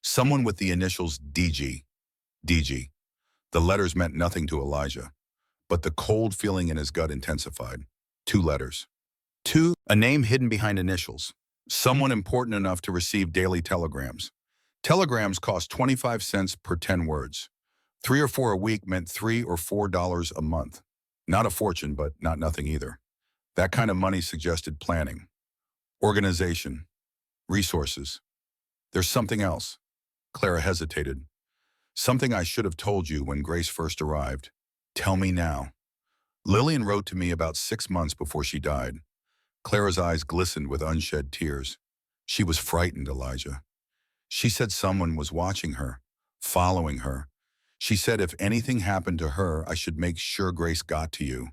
Someone with the initials DG. DG. The letters meant nothing to Elijah, but the cold feeling in his gut intensified. 2 letters. 2, a name hidden behind initials. Someone important enough to receive daily telegrams. Telegrams cost 25 cents per 10 words. 3 or 4 a week meant $3 or $4 a month. Not a fortune, but not nothing either. That kind of money suggested planning, organization, resources. "There's something else." Clara hesitated. "Something I should have told you when Grace first arrived. Tell me now." "Lillian wrote to me about 6 months before she died." Clara's eyes glistened with unshed tears. She was frightened, Elijah. "She said someone was watching her, following her. She said if anything happened to her, I should make sure Grace got to you,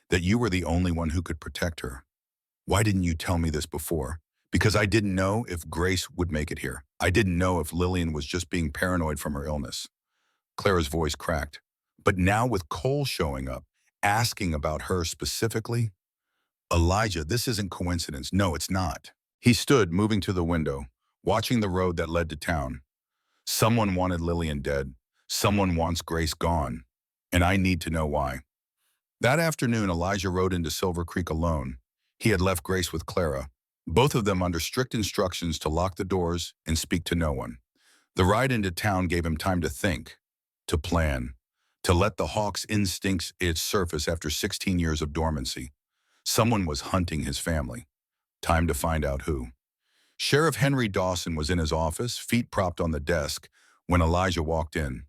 that you were the only one who could protect her. Why didn't you tell me this before?" "Because I didn't know if Grace would make it here. I didn't know if Lillian was just being paranoid from her illness." Clara's voice cracked. "But now with Cole showing up, asking about her specifically." Elijah, this isn't coincidence. No, it's not. He stood, moving to the window, watching the road that led to town. Someone wanted Lillian dead. Someone wants Grace gone. And I need to know why. That afternoon, Elijah rode into Silver Creek alone. He had left Grace with Clara, both of them under strict instructions to lock the doors and speak to no one. The ride into town gave him time to think, to plan, to let the hawk's instincts surface after 16 years of dormancy. Someone was hunting his family. Time to find out who. Sheriff Henry Dawson was in his office, feet propped on the desk, when Elijah walked in.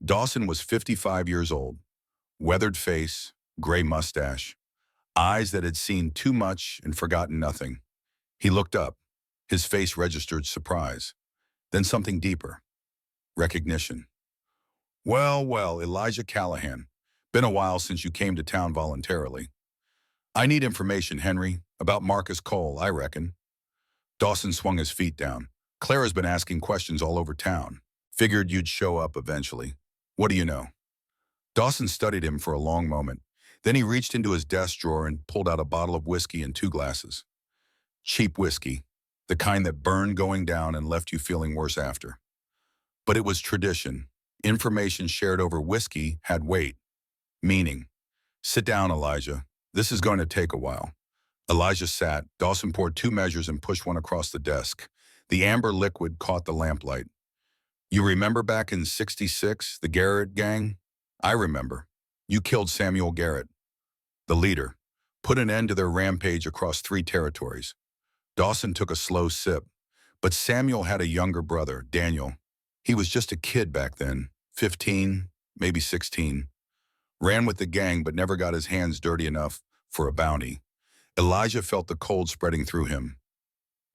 Dawson was 55 years old. Weathered face, gray mustache, eyes that had seen too much and forgotten nothing. He looked up. His face registered surprise. Then something deeper. Recognition. Well, Elijah Callahan. Been a while since you came to town voluntarily. I need information, Henry, about Marcus Cole, I reckon. Dawson swung his feet down. Clara's been asking questions all over town. Figured you'd show up eventually. What do you know? Dawson studied him for a long moment. Then he reached into his desk drawer and pulled out a bottle of whiskey and 2 glasses. Cheap whiskey, the kind that burned going down and left you feeling worse after. But it was tradition. Information shared over whiskey had weight, meaning. Sit down, Elijah. This is going to take a while. Elijah sat. Dawson poured 2 measures and pushed one across the desk. The amber liquid caught the lamplight. You remember back in '66, the Garrett gang? I remember. You killed Samuel Garrett, the leader, put an end to their rampage across 3 territories. Dawson took a slow sip. But Samuel had a younger brother, Daniel. He was just a kid back then, 15, maybe 16. Ran with the gang but never got his hands dirty enough for a bounty. Elijah felt the cold spreading through him.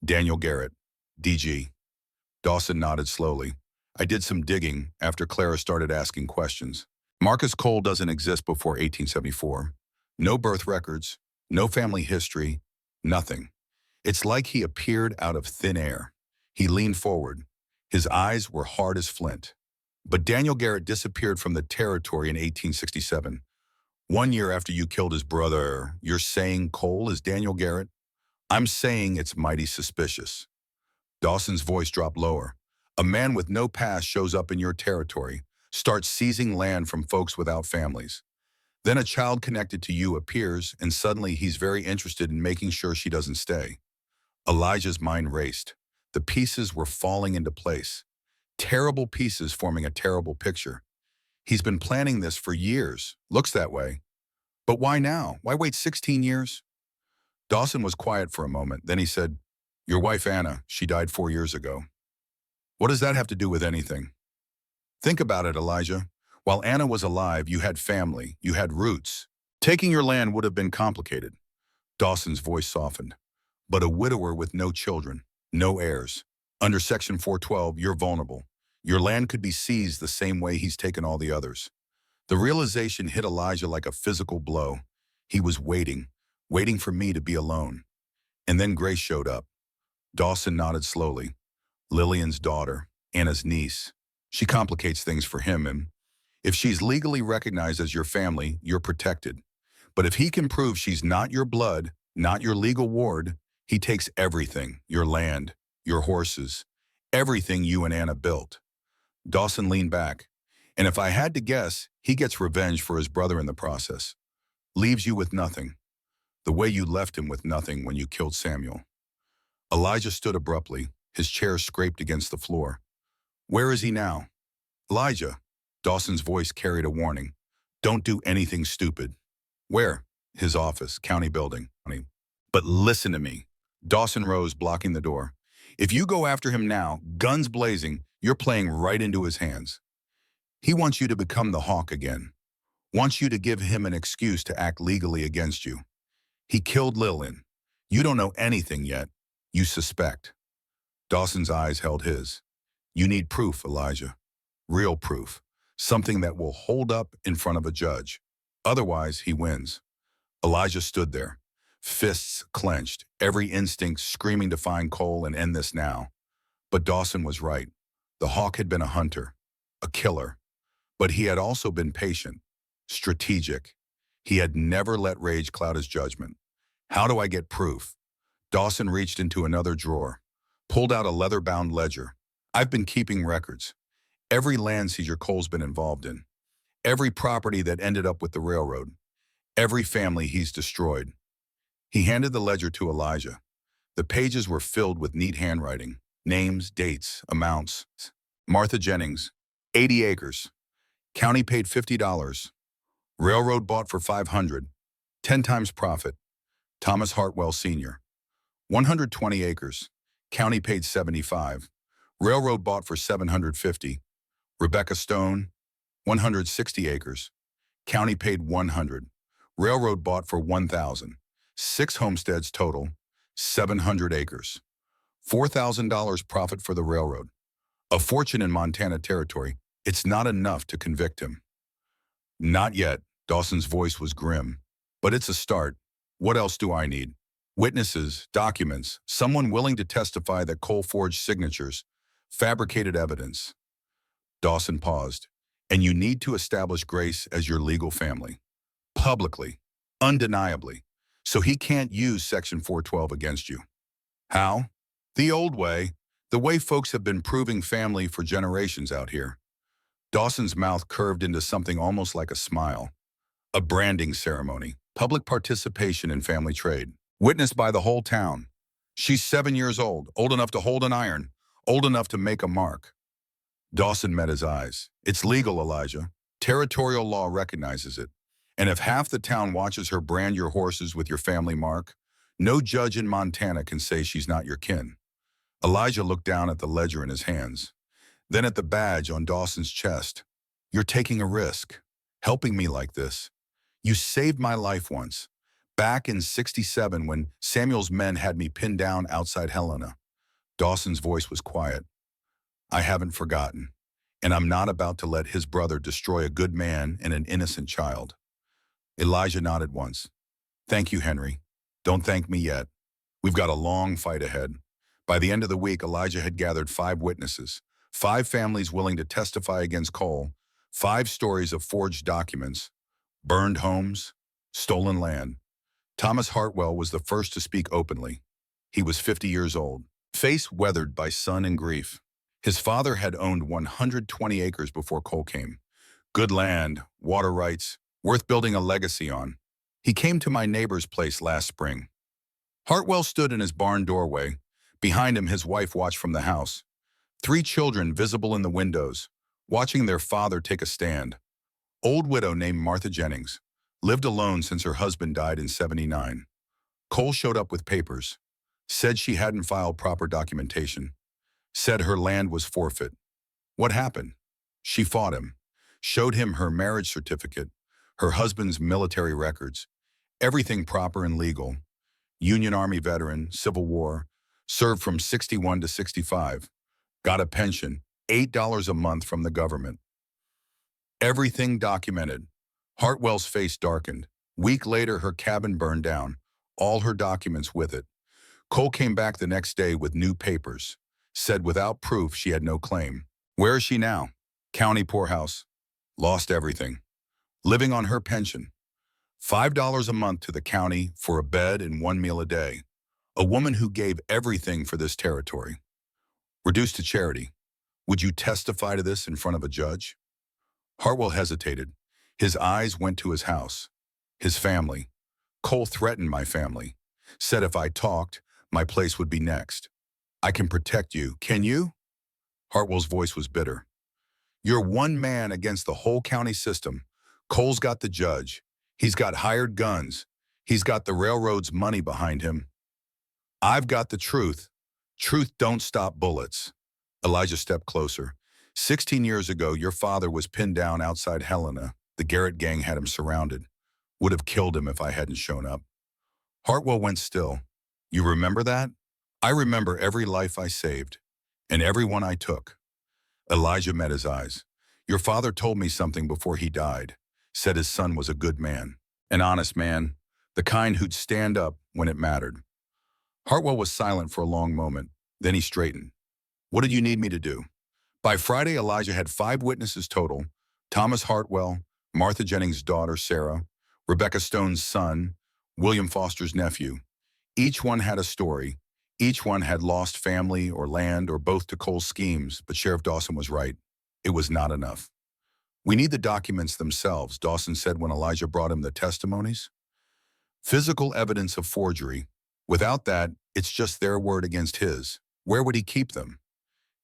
Daniel Garrett, DG. Dawson nodded slowly. I did some digging after Clara started asking questions. Marcus Cole doesn't exist before 1874. No birth records, no family history, nothing. It's like he appeared out of thin air. He leaned forward. His eyes were hard as flint. But Daniel Garrett disappeared from the territory in 1867. 1 year after you killed his brother. You're saying Cole is Daniel Garrett? I'm saying it's mighty suspicious. Dawson's voice dropped lower. A man with no past shows up in your territory, starts seizing land from folks without families. Then a child connected to you appears, and suddenly he's very interested in making sure she doesn't stay. Elijah's mind raced. The pieces were falling into place. Terrible pieces forming a terrible picture. He's been planning this for years. Looks that way. But why now? Why wait 16 years? Dawson was quiet for a moment. Then he said, Your wife, Anna, she died 4 years ago. What does that have to do with anything? Think about it, Elijah. While Anna was alive, you had family, you had roots. Taking your land would have been complicated. Dawson's voice softened. But a widower with no children, no heirs. Under Section 412, you're vulnerable. Your land could be seized the same way he's taken all the others. The realization hit Elijah like a physical blow. He was waiting for me to be alone. And then Grace showed up. Dawson nodded slowly. Lillian's daughter, Anna's niece. She complicates things for him, and if she's legally recognized as your family, you're protected. But if he can prove she's not your blood, not your legal ward, he takes everything, your land, your horses, everything you and Anna built. Dawson leaned back. And if I had to guess, he gets revenge for his brother in the process. Leaves you with nothing. The way you left him with nothing when you killed Samuel. Elijah stood abruptly. His chair scraped against the floor. Where is he now? Elijah. Dawson's voice carried a warning. Don't do anything stupid. Where? His office, county building. But listen to me. Dawson rose, blocking the door. If you go after him now, guns blazing, you're playing right into his hands. He wants you to become the hawk again. Wants you to give him an excuse to act legally against you. He killed Lillian. You don't know anything yet. You suspect. Dawson's eyes held his. You need proof, Elijah. Real proof. Something that will hold up in front of a judge. Otherwise, he wins. Elijah stood there, fists clenched, every instinct screaming to find Cole and end this now. But Dawson was right. The hawk had been a hunter, a killer. But he had also been patient, strategic. He had never let rage cloud his judgment. How do I get proof? Dawson reached into another drawer, pulled out a leather-bound ledger. I've been keeping records. Every land seizure Cole's been involved in. Every property that ended up with the railroad. Every family he's destroyed. He handed the ledger to Elijah. The pages were filled with neat handwriting. Names, dates, amounts. Martha Jennings, 80 acres. County paid $50. Railroad bought for $500. 10 times profit. Thomas Hartwell Sr., 120 acres. County paid $75. Railroad bought for $750. Rebecca Stone, 160 acres. County paid $100. Railroad bought for $1,000. 6 homesteads total, 700 acres. $4,000 profit for the railroad. A fortune in Montana territory. It's not enough to convict him. Not yet. Dawson's voice was grim. But it's a start. What else do I need? Witnesses, documents, someone willing to testify that Cole forged signatures, fabricated evidence. Dawson paused. And you need to establish Grace as your legal family. Publicly. Undeniably. So he can't use Section 412 against you. How? The old way. The way folks have been proving family for generations out here. Dawson's mouth curved into something almost like a smile. A branding ceremony. Public participation in family trade. Witnessed by the whole town. She's 7 years old enough to hold an iron, old enough to make a mark. Dawson met his eyes. It's legal, Elijah. Territorial law recognizes it. And if half the town watches her brand your horses with your family mark, no judge in Montana can say she's not your kin. Elijah looked down at the ledger in his hands, then at the badge on Dawson's chest. You're taking a risk, helping me like this. You saved my life once, back in '67 when Samuel's men had me pinned down outside Helena. Dawson's voice was quiet. I haven't forgotten, and I'm not about to let his brother destroy a good man and an innocent child. Elijah nodded once. Thank you, Henry. Don't thank me yet. We've got a long fight ahead. By the end of the week, Elijah had gathered 5 witnesses, 5 families willing to testify against Cole, 5 stories of forged documents, burned homes, stolen land. Thomas Hartwell was the first to speak openly. He was 50 years old, face weathered by sun and grief. His father had owned 120 acres before Cole came. Good land, water rights, worth building a legacy on. He came to my neighbor's place last spring. Hartwell stood in his barn doorway. Behind him, his wife watched from the house. 3 children visible in the windows, watching their father take a stand. Old widow named Martha Jennings, lived alone since her husband died in '79. Cole showed up with papers, said she hadn't filed proper documentation, said her land was forfeit. What happened? She fought him, showed him her marriage certificate, her husband's military records, everything proper and legal. Union Army veteran, Civil War, served from '61 to '65, got a pension, $8 a month from the government. Everything documented. Hartwell's face darkened. Week later, her cabin burned down, all her documents with it. Cole came back the next day with new papers, said without proof she had no claim. Where is she now? County poorhouse. Lost everything. Living on her pension. $5 a month to the county for a bed and 1 meal a day. A woman who gave everything for this territory. Reduced to charity. Would you testify to this in front of a judge? Hartwell hesitated. His eyes went to his house, his family. Cole threatened my family. Said if I talked, my place would be next. I can protect you. Can you? Hartwell's voice was bitter. You're one man against the whole county system. Cole's got the judge. He's got hired guns. He's got the railroad's money behind him. I've got the truth. Truth don't stop bullets. Elijah stepped closer. 16 years ago, your father was pinned down outside Helena. The Garrett gang had him surrounded. Would have killed him if I hadn't shown up. Hartwell went still. You remember that? I remember every life I saved, and every one I took. Elijah met his eyes. Your father told me something before he died. Said his son was a good man, an honest man, the kind who'd stand up when it mattered. Hartwell was silent for a long moment. Then he straightened. What did you need me to do? By Friday, Elijah had 5 witnesses total. Thomas Hartwell, Martha Jennings' daughter, Sarah, Rebecca Stone's son, William Foster's nephew. Each one had a story. Each one had lost family or land or both to Cole's schemes, but Sheriff Dawson was right. It was not enough. We need the documents themselves, Dawson said when Elijah brought him the testimonies. Physical evidence of forgery. Without that, it's just their word against his. Where would he keep them?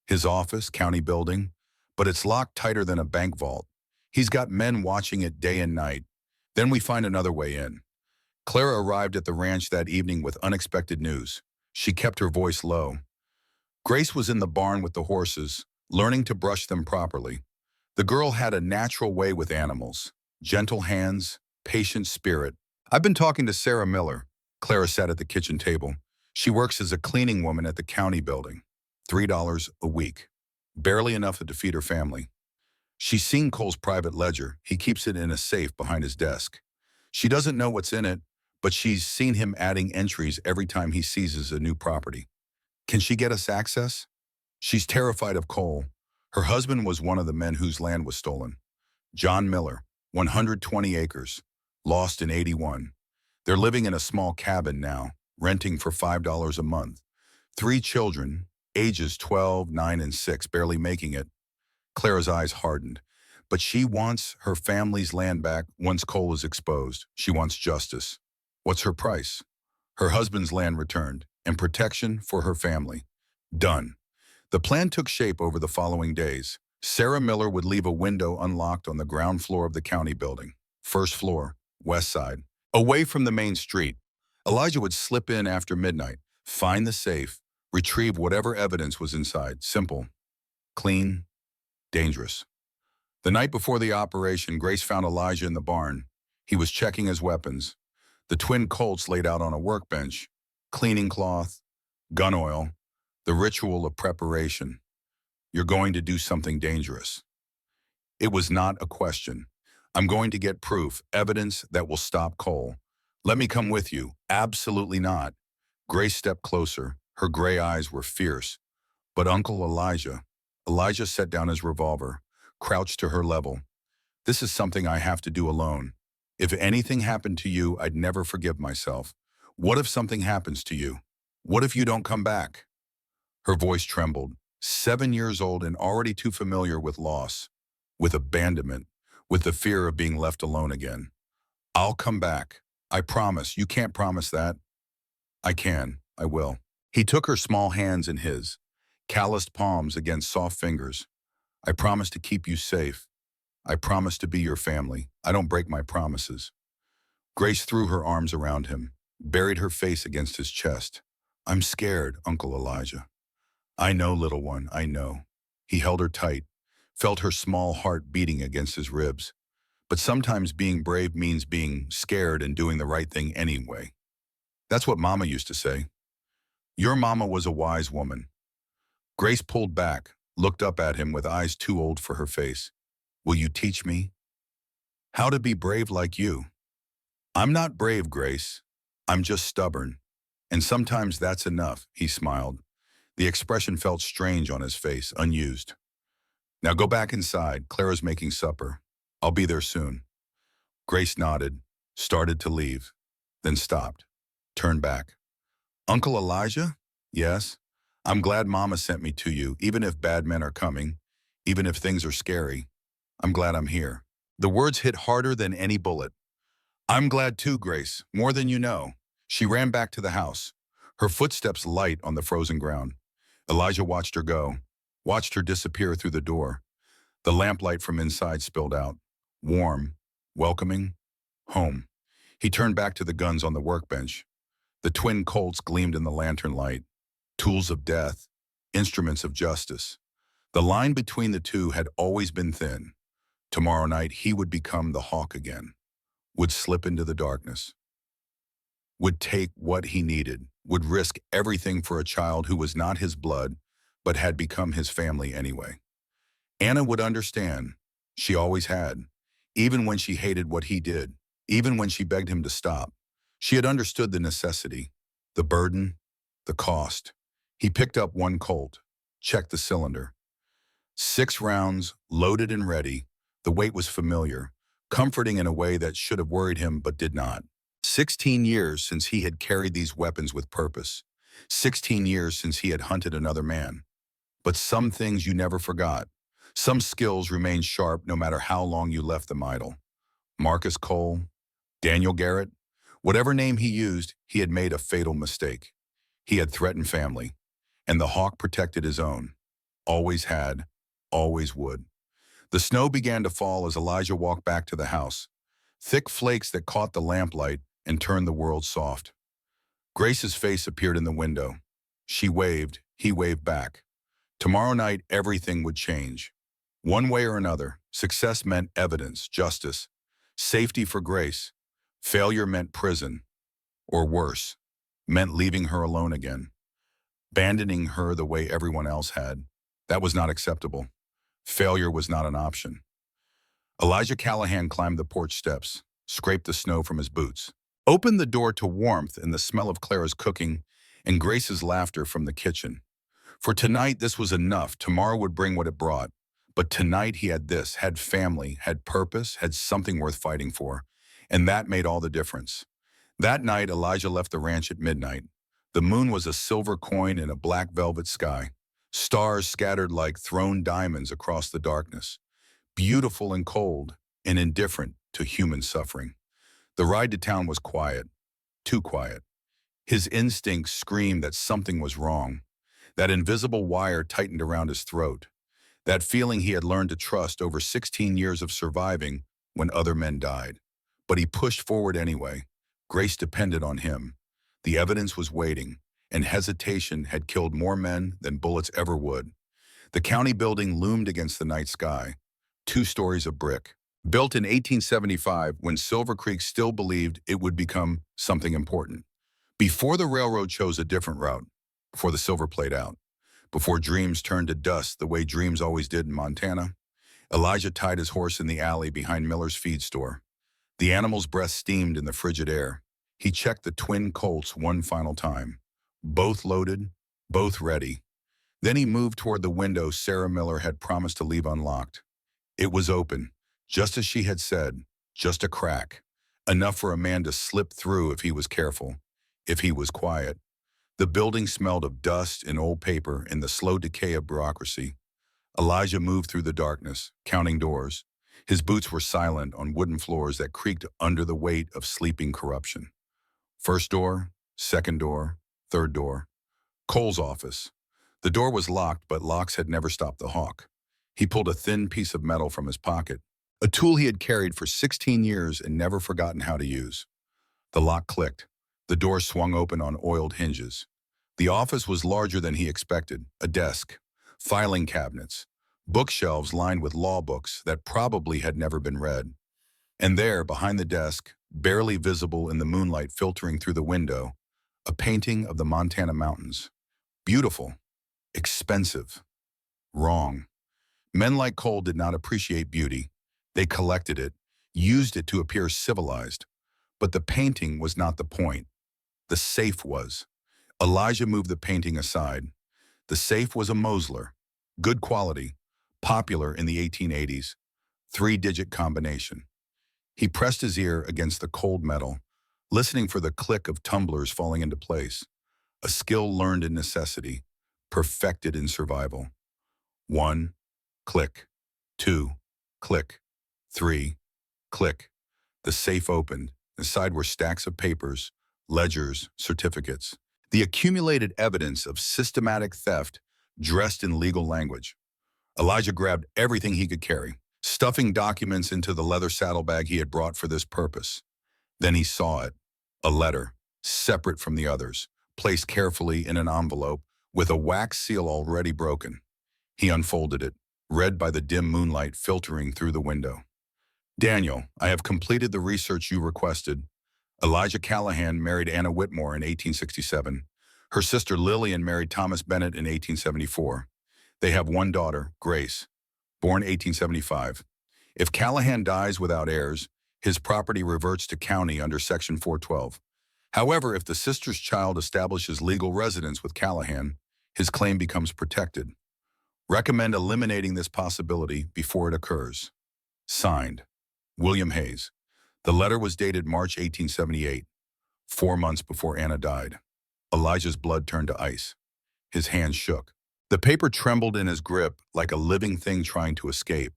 His office, county building, but it's locked tighter than a bank vault. He's got men watching it day and night. Then we find another way in. Clara arrived at the ranch that evening with unexpected news. She kept her voice low. Grace was in the barn with the horses, learning to brush them properly. The girl had a natural way with animals, gentle hands, patient spirit. I've been talking to Sarah Miller. Clara sat at the kitchen table. She works as a cleaning woman at the county building. $3 a week. Barely enough to feed her family. She's seen Cole's private ledger. He keeps it in a safe behind his desk. She doesn't know what's in it, but she's seen him adding entries every time he seizes a new property. Can she get us access? She's terrified of Cole. Her husband was one of the men whose land was stolen. John Miller, 120 acres, lost in '81. They're living in a small cabin now, renting for $5 a month. 3 children, ages 12, 9, and 6, barely making it. Clara's eyes hardened. But she wants her family's land back once Cole is exposed. She wants justice. What's her price? Her husband's land returned, and protection for her family. Done. The plan took shape over the following days. Sarah Miller would leave a window unlocked on the ground floor of the county building. First floor, west side, away from the main street. Elijah would slip in after midnight, find the safe, retrieve whatever evidence was inside. Simple, clean, dangerous. The night before the operation, Grace found Elijah in the barn. He was checking his weapons. The twin Colts laid out on a workbench. Cleaning cloth, gun oil, the ritual of preparation. You're going to do something dangerous. It was not a question. I'm going to get proof, evidence that will stop Cole. Let me come with you. Absolutely not. Grace stepped closer. Her gray eyes were fierce. But Uncle Elijah set down his revolver, crouched to her level. This is something I have to do alone. If anything happened to you, I'd never forgive myself. What if something happens to you? What if you don't come back? Her voice trembled. 7 years old and already too familiar with loss, with abandonment, with the fear of being left alone again. I'll come back. I promise. You can't promise that. I can. I will. He took her small hands in his, calloused palms against soft fingers. I promise to keep you safe. I promise to be your family. I don't break my promises. Grace threw her arms around him, buried her face against his chest. I'm scared, Uncle Elijah. I know, little one, I know. He held her tight, felt her small heart beating against his ribs. But sometimes being brave means being scared and doing the right thing anyway. That's what Mama used to say. Your mama was a wise woman. Grace pulled back, looked up at him with eyes too old for her face. Will you teach me how to be brave like you? I'm not brave, Grace. I'm just stubborn. And sometimes that's enough, he smiled. The expression felt strange on his face, unused. Now go back inside. Clara's making supper. I'll be there soon. Grace nodded, started to leave, then stopped, turned back. Uncle Elijah? Yes. I'm glad Mama sent me to you, even if bad men are coming, even if things are scary. I'm glad I'm here. The words hit harder than any bullet. I'm glad too, Grace, more than you know. She ran back to the house, her footsteps light on the frozen ground. Elijah watched her go, watched her disappear through the door. The lamplight from inside spilled out. Warm, welcoming, home. He turned back to the guns on the workbench. The twin Colts gleamed in the lantern light. Tools of death, instruments of justice. The line between the two had always been thin. Tomorrow night he would become the hawk again, would slip into the darkness, would take what he needed, would risk everything for a child who was not his blood, but had become his family anyway. Anna would understand. She always had. Even when she hated what he did, even when she begged him to stop. She had understood the necessity, the burden, the cost. He picked up one Colt, checked the cylinder. 6 rounds, loaded and ready. The weight was familiar, comforting in a way that should have worried him but did not. 16 years since he had carried these weapons with purpose. 16 years since he had hunted another man. But some things you never forgot. Some skills remain sharp no matter how long you left them idle. Marcus Cole, Daniel Garrett, whatever name he used, he had made a fatal mistake. He had threatened family, and the hawk protected his own. Always had, always would. The snow began to fall as Elijah walked back to the house, thick flakes that caught the lamplight and turned the world soft. Grace's face appeared in the window. She waved, he waved back. Tomorrow night, everything would change. One way or another, success meant evidence, justice, safety for Grace. Failure meant prison, or worse, meant leaving her alone again, abandoning her the way everyone else had. That was not acceptable. Failure was not an option. Elijah Callahan climbed the porch steps, scraped the snow from his boots, opened the door to warmth and the smell of Clara's cooking and Grace's laughter from the kitchen. For tonight, this was enough. Tomorrow would bring what it brought. But tonight he had this, had family, had purpose, had something worth fighting for. And that made all the difference. That night, Elijah left the ranch at midnight. The moon was a silver coin in a black velvet sky. Stars scattered like thrown diamonds across the darkness. Beautiful and cold and indifferent to human suffering. The ride to town was quiet, too quiet. His instincts screamed that something was wrong. That invisible wire tightened around his throat. That feeling he had learned to trust over 16 years of surviving when other men died. But he pushed forward anyway. Grace depended on him. The evidence was waiting, and hesitation had killed more men than bullets ever would. The county building loomed against the night sky, 2 stories of brick. Built in 1875 when Silver Creek still believed it would become something important. Before the railroad chose a different route, before the silver played out, before dreams turned to dust the way dreams always did in Montana, Elijah tied his horse in the alley behind Miller's feed store. The animal's breath steamed in the frigid air. He checked the twin colts one final time. Both loaded, both ready. Then he moved toward the window Sarah Miller had promised to leave unlocked. It was open, just as she had said, just a crack, enough for a man to slip through if he was careful, if he was quiet. The building smelled of dust and old paper and the slow decay of bureaucracy. Elijah moved through the darkness, counting doors. His boots were silent on wooden floors that creaked under the weight of sleeping corruption. First door, second door, third door. Cole's office. The door was locked, but locks had never stopped the hawk. He pulled a thin piece of metal from his pocket, a tool he had carried for 16 years and never forgotten how to use. The lock clicked. The door swung open on oiled hinges. The office was larger than he expected. A desk, filing cabinets, bookshelves lined with law books that probably had never been read. And there, behind the desk, barely visible in the moonlight filtering through the window, a painting of the Montana mountains. Beautiful, expensive, wrong. Men like Cole did not appreciate beauty. They collected it, used it to appear civilized. But the painting was not the point. The safe was. Elijah moved the painting aside. The safe was a Mosler, good quality, popular in the 1880s, 3-digit combination. He pressed his ear against the cold metal, listening for the click of tumblers falling into place, a skill learned in necessity, perfected in survival. 1, click. 2, click. 3, click. The safe opened. Inside were stacks of papers, ledgers, certificates. The accumulated evidence of systematic theft dressed in legal language. Elijah grabbed everything he could carry, stuffing documents into the leather saddlebag he had brought for this purpose. Then he saw it, a letter, separate from the others, placed carefully in an envelope with a wax seal already broken. He unfolded it, read by the dim moonlight filtering through the window. Daniel, I have completed the research you requested. Elijah Callahan married Anna Whitmore in 1867. Her sister Lillian married Thomas Bennett in 1874. They have one daughter, Grace, born 1875. If Callahan dies without heirs, his property reverts to county under Section 412. However, if the sister's child establishes legal residence with Callahan, his claim becomes protected. Recommend eliminating this possibility before it occurs. Signed, William Hayes. The letter was dated March 1878, 4 months before Anna died. Elijah's blood turned to ice. His hands shook. The paper trembled in his grip like a living thing trying to escape.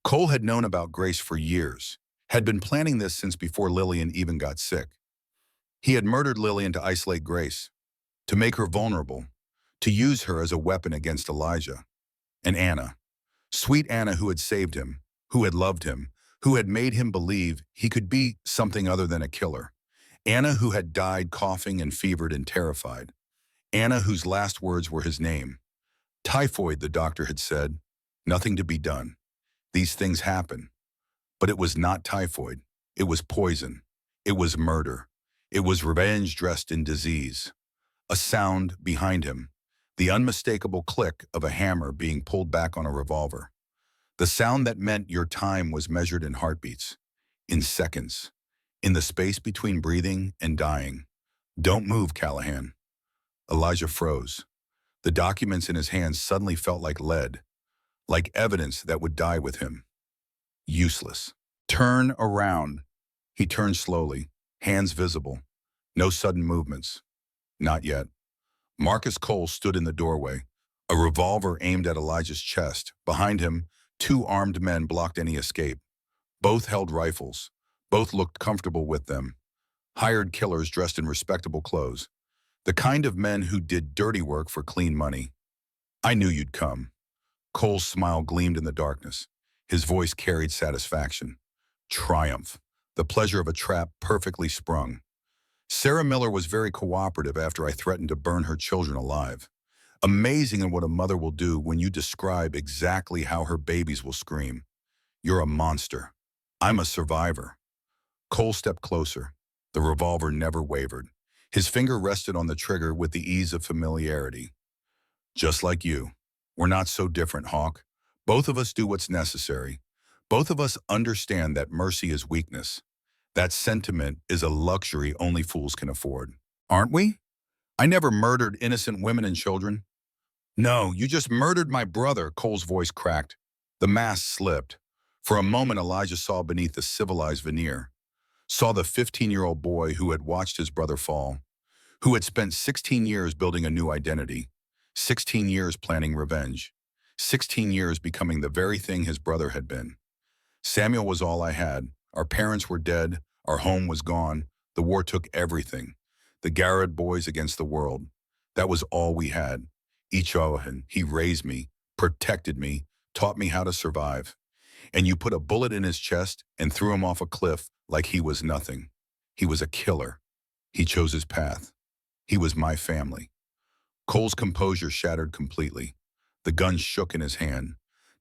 Cole had known about Grace for years, had been planning this since before Lillian even got sick. He had murdered Lillian to isolate Grace, to make her vulnerable, to use her as a weapon against Elijah. And Anna, sweet Anna who had saved him, who had loved him, who had made him believe he could be something other than a killer. Anna who had died coughing and fevered and terrified. Anna whose last words were his name. Typhoid, the doctor had said. Nothing to be done. These things happen. But it was not typhoid. It was poison. It was murder. It was revenge dressed in disease. A sound behind him. The unmistakable click of a hammer being pulled back on a revolver. The sound that meant your time was measured in heartbeats, in seconds, in the space between breathing and dying. Don't move, Callahan. Elijah froze. The documents in his hands suddenly felt like lead, like evidence that would die with him. Useless. Turn around. He turned slowly, hands visible. No sudden movements. Not yet. Marcus Cole stood in the doorway, a revolver aimed at Elijah's chest. Behind him, 2 armed men blocked any escape. Both held rifles. Both looked comfortable with them. Hired killers dressed in respectable clothes. The kind of men who did dirty work for clean money. I knew you'd come. Cole's smile gleamed in the darkness. His voice carried satisfaction. Triumph. The pleasure of a trap perfectly sprung. Sarah Miller was very cooperative after I threatened to burn her children alive. Amazing in what a mother will do when you describe exactly how her babies will scream. You're a monster. I'm a survivor. Cole stepped closer. The revolver never wavered. His finger rested on the trigger with the ease of familiarity. Just like you. We're not so different, Hawk. Both of us do what's necessary. Both of us understand that mercy is weakness. That sentiment is a luxury only fools can afford. Aren't we? I never murdered innocent women and children. No, you just murdered my brother, Cole's voice cracked. The mask slipped. For a moment, Elijah saw beneath the civilized veneer. Saw the 15-year-old boy who had watched his brother fall, who had spent 16 years building a new identity, 16 years planning revenge, 16 years becoming the very thing his brother had been. Samuel was all I had. Our parents were dead. Our home was gone. The war took everything. The Garrett boys against the world. That was all we had. Each Owen, he raised me, protected me, taught me how to survive. And you put a bullet in his chest and threw him off a cliff like he was nothing. He was a killer. He chose his path. He was my family. Cole's composure shattered completely. The gun shook in his hand,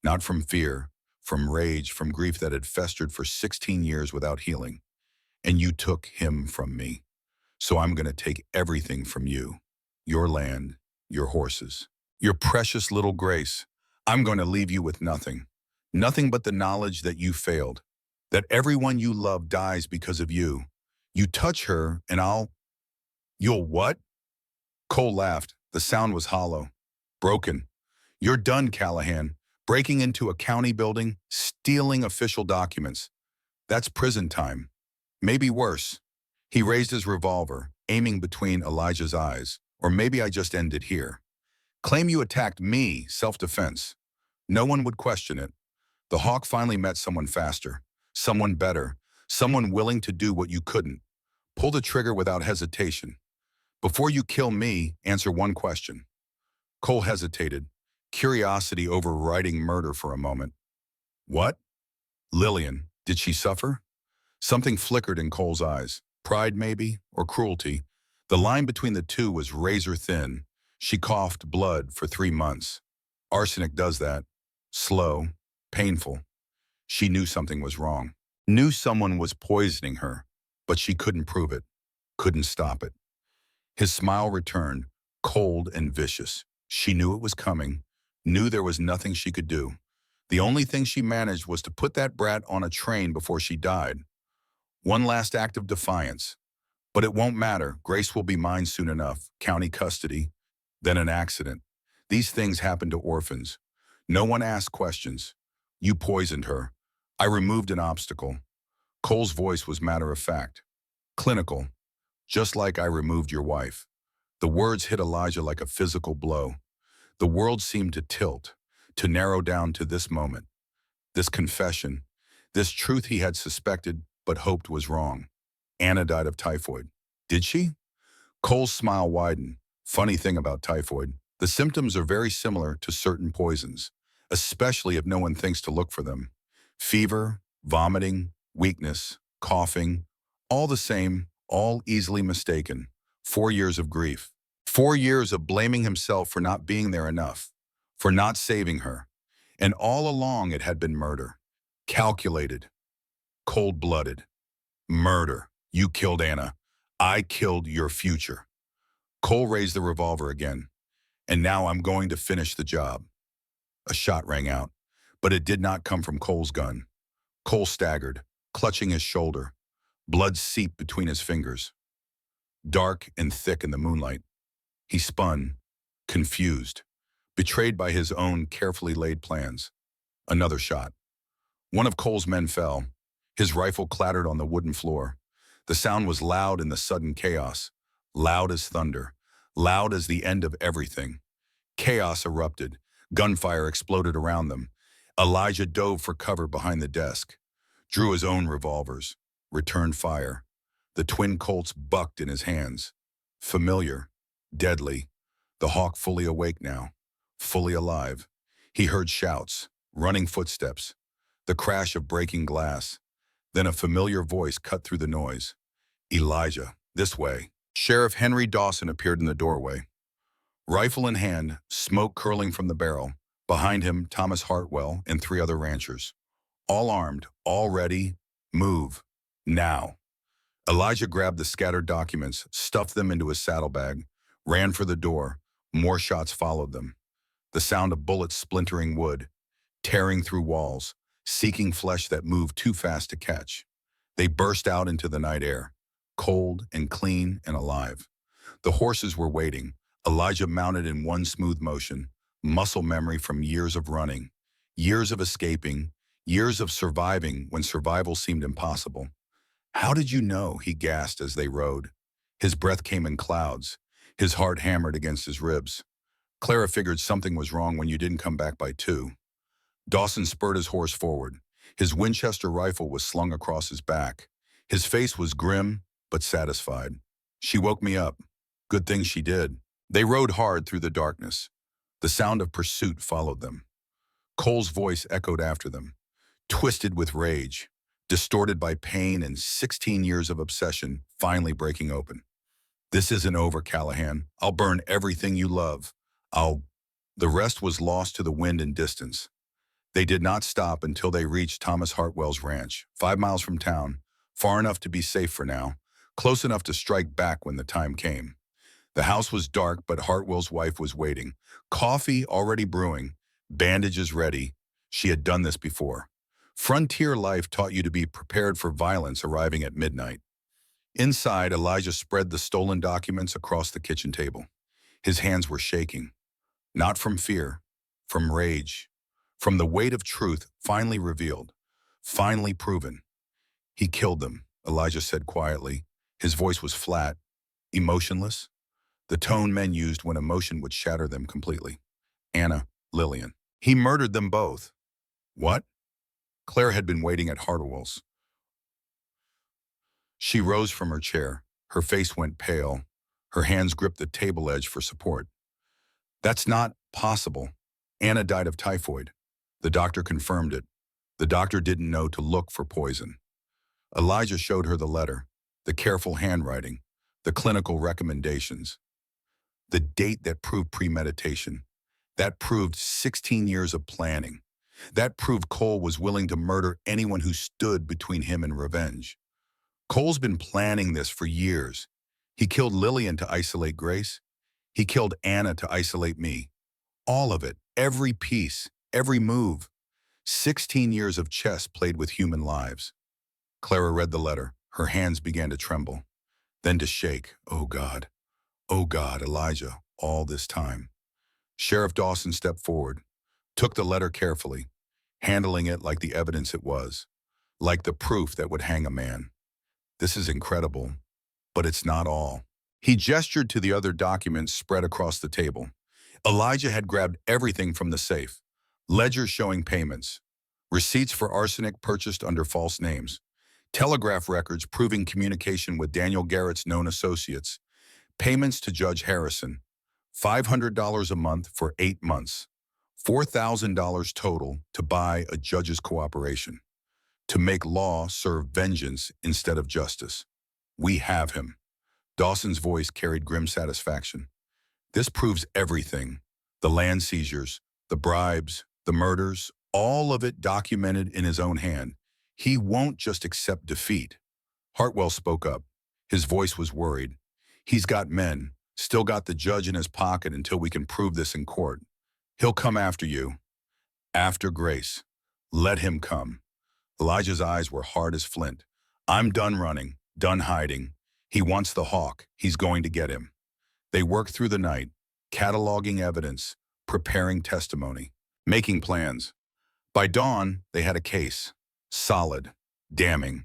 not from fear, from rage, from grief that had festered for 16 years without healing. And you took him from me. So I'm going to take everything from you. Your land, your horses, your precious little Grace. I'm going to leave you with nothing. Nothing but the knowledge that you failed. That everyone you love dies because of you. You touch her and You'll what? Cole laughed. The sound was hollow. Broken. You're done, Callahan. Breaking into a county building, stealing official documents. That's prison time. Maybe worse. He raised his revolver, aiming between Elijah's eyes. Or maybe I just ended here. Claim you attacked me, self-defense. No one would question it. The Hawk finally met someone faster, someone better, someone willing to do what you couldn't. Pull the trigger without hesitation. Before you kill me, answer one question. Cole hesitated, curiosity overriding murder for a moment. What? Lillian, did she suffer? Something flickered in Cole's eyes. Pride, maybe, or cruelty. The line between the two was razor thin. She coughed blood for 3 months. Arsenic does that. Slow, painful. She knew something was wrong. Knew someone was poisoning her, but she couldn't prove it. Couldn't stop it. His smile returned, cold and vicious. She knew it was coming, knew there was nothing she could do. The only thing she managed was to put that brat on a train before she died. One last act of defiance. But it won't matter. Grace will be mine soon enough. County custody. Then an accident. These things happen to orphans. No one asks questions. You poisoned her. I removed an obstacle. Cole's voice was matter of fact, clinical, just like I removed your wife. The words hit Elijah like a physical blow. The world seemed to tilt, to narrow down to this moment, this confession, this truth he had suspected but hoped was wrong. Anna died of typhoid. Did she? Cole's smile widened. Funny thing about typhoid, the symptoms are very similar to certain poisons, especially if no one thinks to look for them. Fever, vomiting, weakness, coughing, all the same, all easily mistaken. 4 years of grief. 4 years of blaming himself for not being there enough, for not saving her. And all along it had been murder. Calculated, cold-blooded. Murder. You killed Anna. I killed your future. Cole raised the revolver again. And now I'm going to finish the job. A shot rang out, but it did not come from Cole's gun. Cole staggered, clutching his shoulder. Blood seeped between his fingers. Dark and thick in the moonlight. He spun, confused, betrayed by his own carefully laid plans. Another shot. One of Cole's men fell. His rifle clattered on the wooden floor. The sound was loud in the sudden chaos, loud as thunder, loud as the end of everything. Chaos erupted. Gunfire exploded around them. Elijah dove for cover behind the desk, drew his own revolvers, returned fire. The twin Colts bucked in his hands. Familiar, deadly. The hawk fully awake now, fully alive. He heard shouts, running footsteps, the crash of breaking glass. Then a familiar voice cut through the noise. Elijah, this way. Sheriff Henry Dawson appeared in the doorway. Rifle in hand, smoke curling from the barrel. Behind him, Thomas Hartwell and 3 other ranchers. All armed, all ready. Move. Now. Elijah grabbed the scattered documents, stuffed them into his saddlebag, ran for the door. More shots followed them. The sound of bullets splintering wood, tearing through walls, seeking flesh that moved too fast to catch. They burst out into the night air, cold and clean and alive. The horses were waiting. Elijah mounted in one smooth motion, muscle memory from years of running, years of escaping, years of surviving when survival seemed impossible. How did you know? He gasped as they rode. His breath came in clouds. His heart hammered against his ribs. Clara figured something was wrong when you didn't come back by 2. Dawson spurred his horse forward. His Winchester rifle was slung across his back. His face was grim, but satisfied. She woke me up. Good thing she did. They rode hard through the darkness. The sound of pursuit followed them. Cole's voice echoed after them, twisted with rage, distorted by pain and 16 years of obsession finally breaking open. This isn't over, Callahan. I'll burn everything you love. The rest was lost to the wind and distance. They did not stop until they reached Thomas Hartwell's ranch, 5 miles from town, far enough to be safe for now, close enough to strike back when the time came. The house was dark, but Hartwell's wife was waiting. Coffee already brewing, bandages ready. She had done this before. Frontier life taught you to be prepared for violence arriving at midnight. Inside, Elijah spread the stolen documents across the kitchen table. His hands were shaking. Not from fear, from rage, from the weight of truth finally revealed, finally proven. He killed them, Elijah said quietly. His voice was flat, emotionless, the tone men used when emotion would shatter them completely. Anna, Lillian. He murdered them both. What? Claire had been waiting at Hartwell's. She rose from her chair. Her face went pale. Her hands gripped the table edge for support. That's not possible. Anna died of typhoid. The doctor confirmed it. The doctor didn't know to look for poison. Elijah showed her the letter, the careful handwriting, the clinical recommendations. The date that proved premeditation. That proved 16 years of planning. That proved Cole was willing to murder anyone who stood between him and revenge. Cole's been planning this for years. He killed Lillian to isolate Grace. He killed Anna to isolate me. All of it, every piece, every move. 16 years of chess played with human lives. Clara read the letter. Her hands began to tremble, then to shake. Oh God, Elijah, all this time. Sheriff Dawson stepped forward, took the letter carefully, handling it like the evidence it was. like the proof that would hang a man. This is incredible, but it's not all. He gestured to the other documents spread across the table. Elijah had grabbed everything from the safe. Ledgers showing payments, receipts for arsenic purchased under false names, telegraph records proving communication with Daniel Garrett's known associates, payments to Judge Harrison, $500 a month for 8 months, $4,000 total to buy a judge's cooperation, to make law serve vengeance instead of justice. We have him. Dawson's voice carried grim satisfaction. This proves everything. The land seizures, the bribes, the murders, all of it documented in his own hand. He won't just accept defeat. Hartwell spoke up. His voice was worried. He's got men, still got the judge in his pocket until we can prove this in court. He'll come after you. After Grace. Let him come. Elijah's eyes were hard as flint. I'm done running, done hiding. He wants the hawk. He's going to get him. They worked through the night, cataloging evidence, preparing testimony, making plans. By dawn, they had a case. Solid, damning,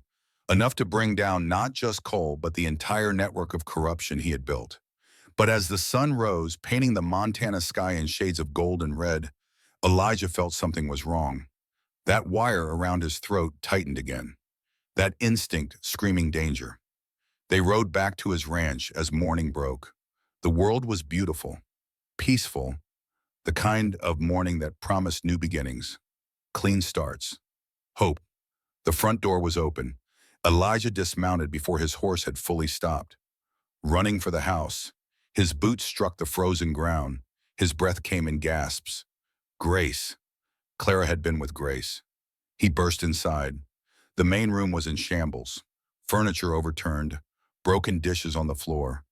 enough to bring down not just Cole, but the entire network of corruption he had built. But as the sun rose, painting the Montana sky in shades of gold and red, Elijah felt something was wrong. That wire around his throat tightened again. That instinct screaming danger. They rode back to his ranch as morning broke. The world was beautiful, peaceful, the kind of morning that promised new beginnings, clean starts, hope. The front door was open. Elijah dismounted before his horse had fully stopped. Running for the house, his boots struck the frozen ground. His breath came in gasps. Grace. Clara had been with Grace. He burst inside. The main room was in shambles. Furniture overturned, broken dishes on the floor.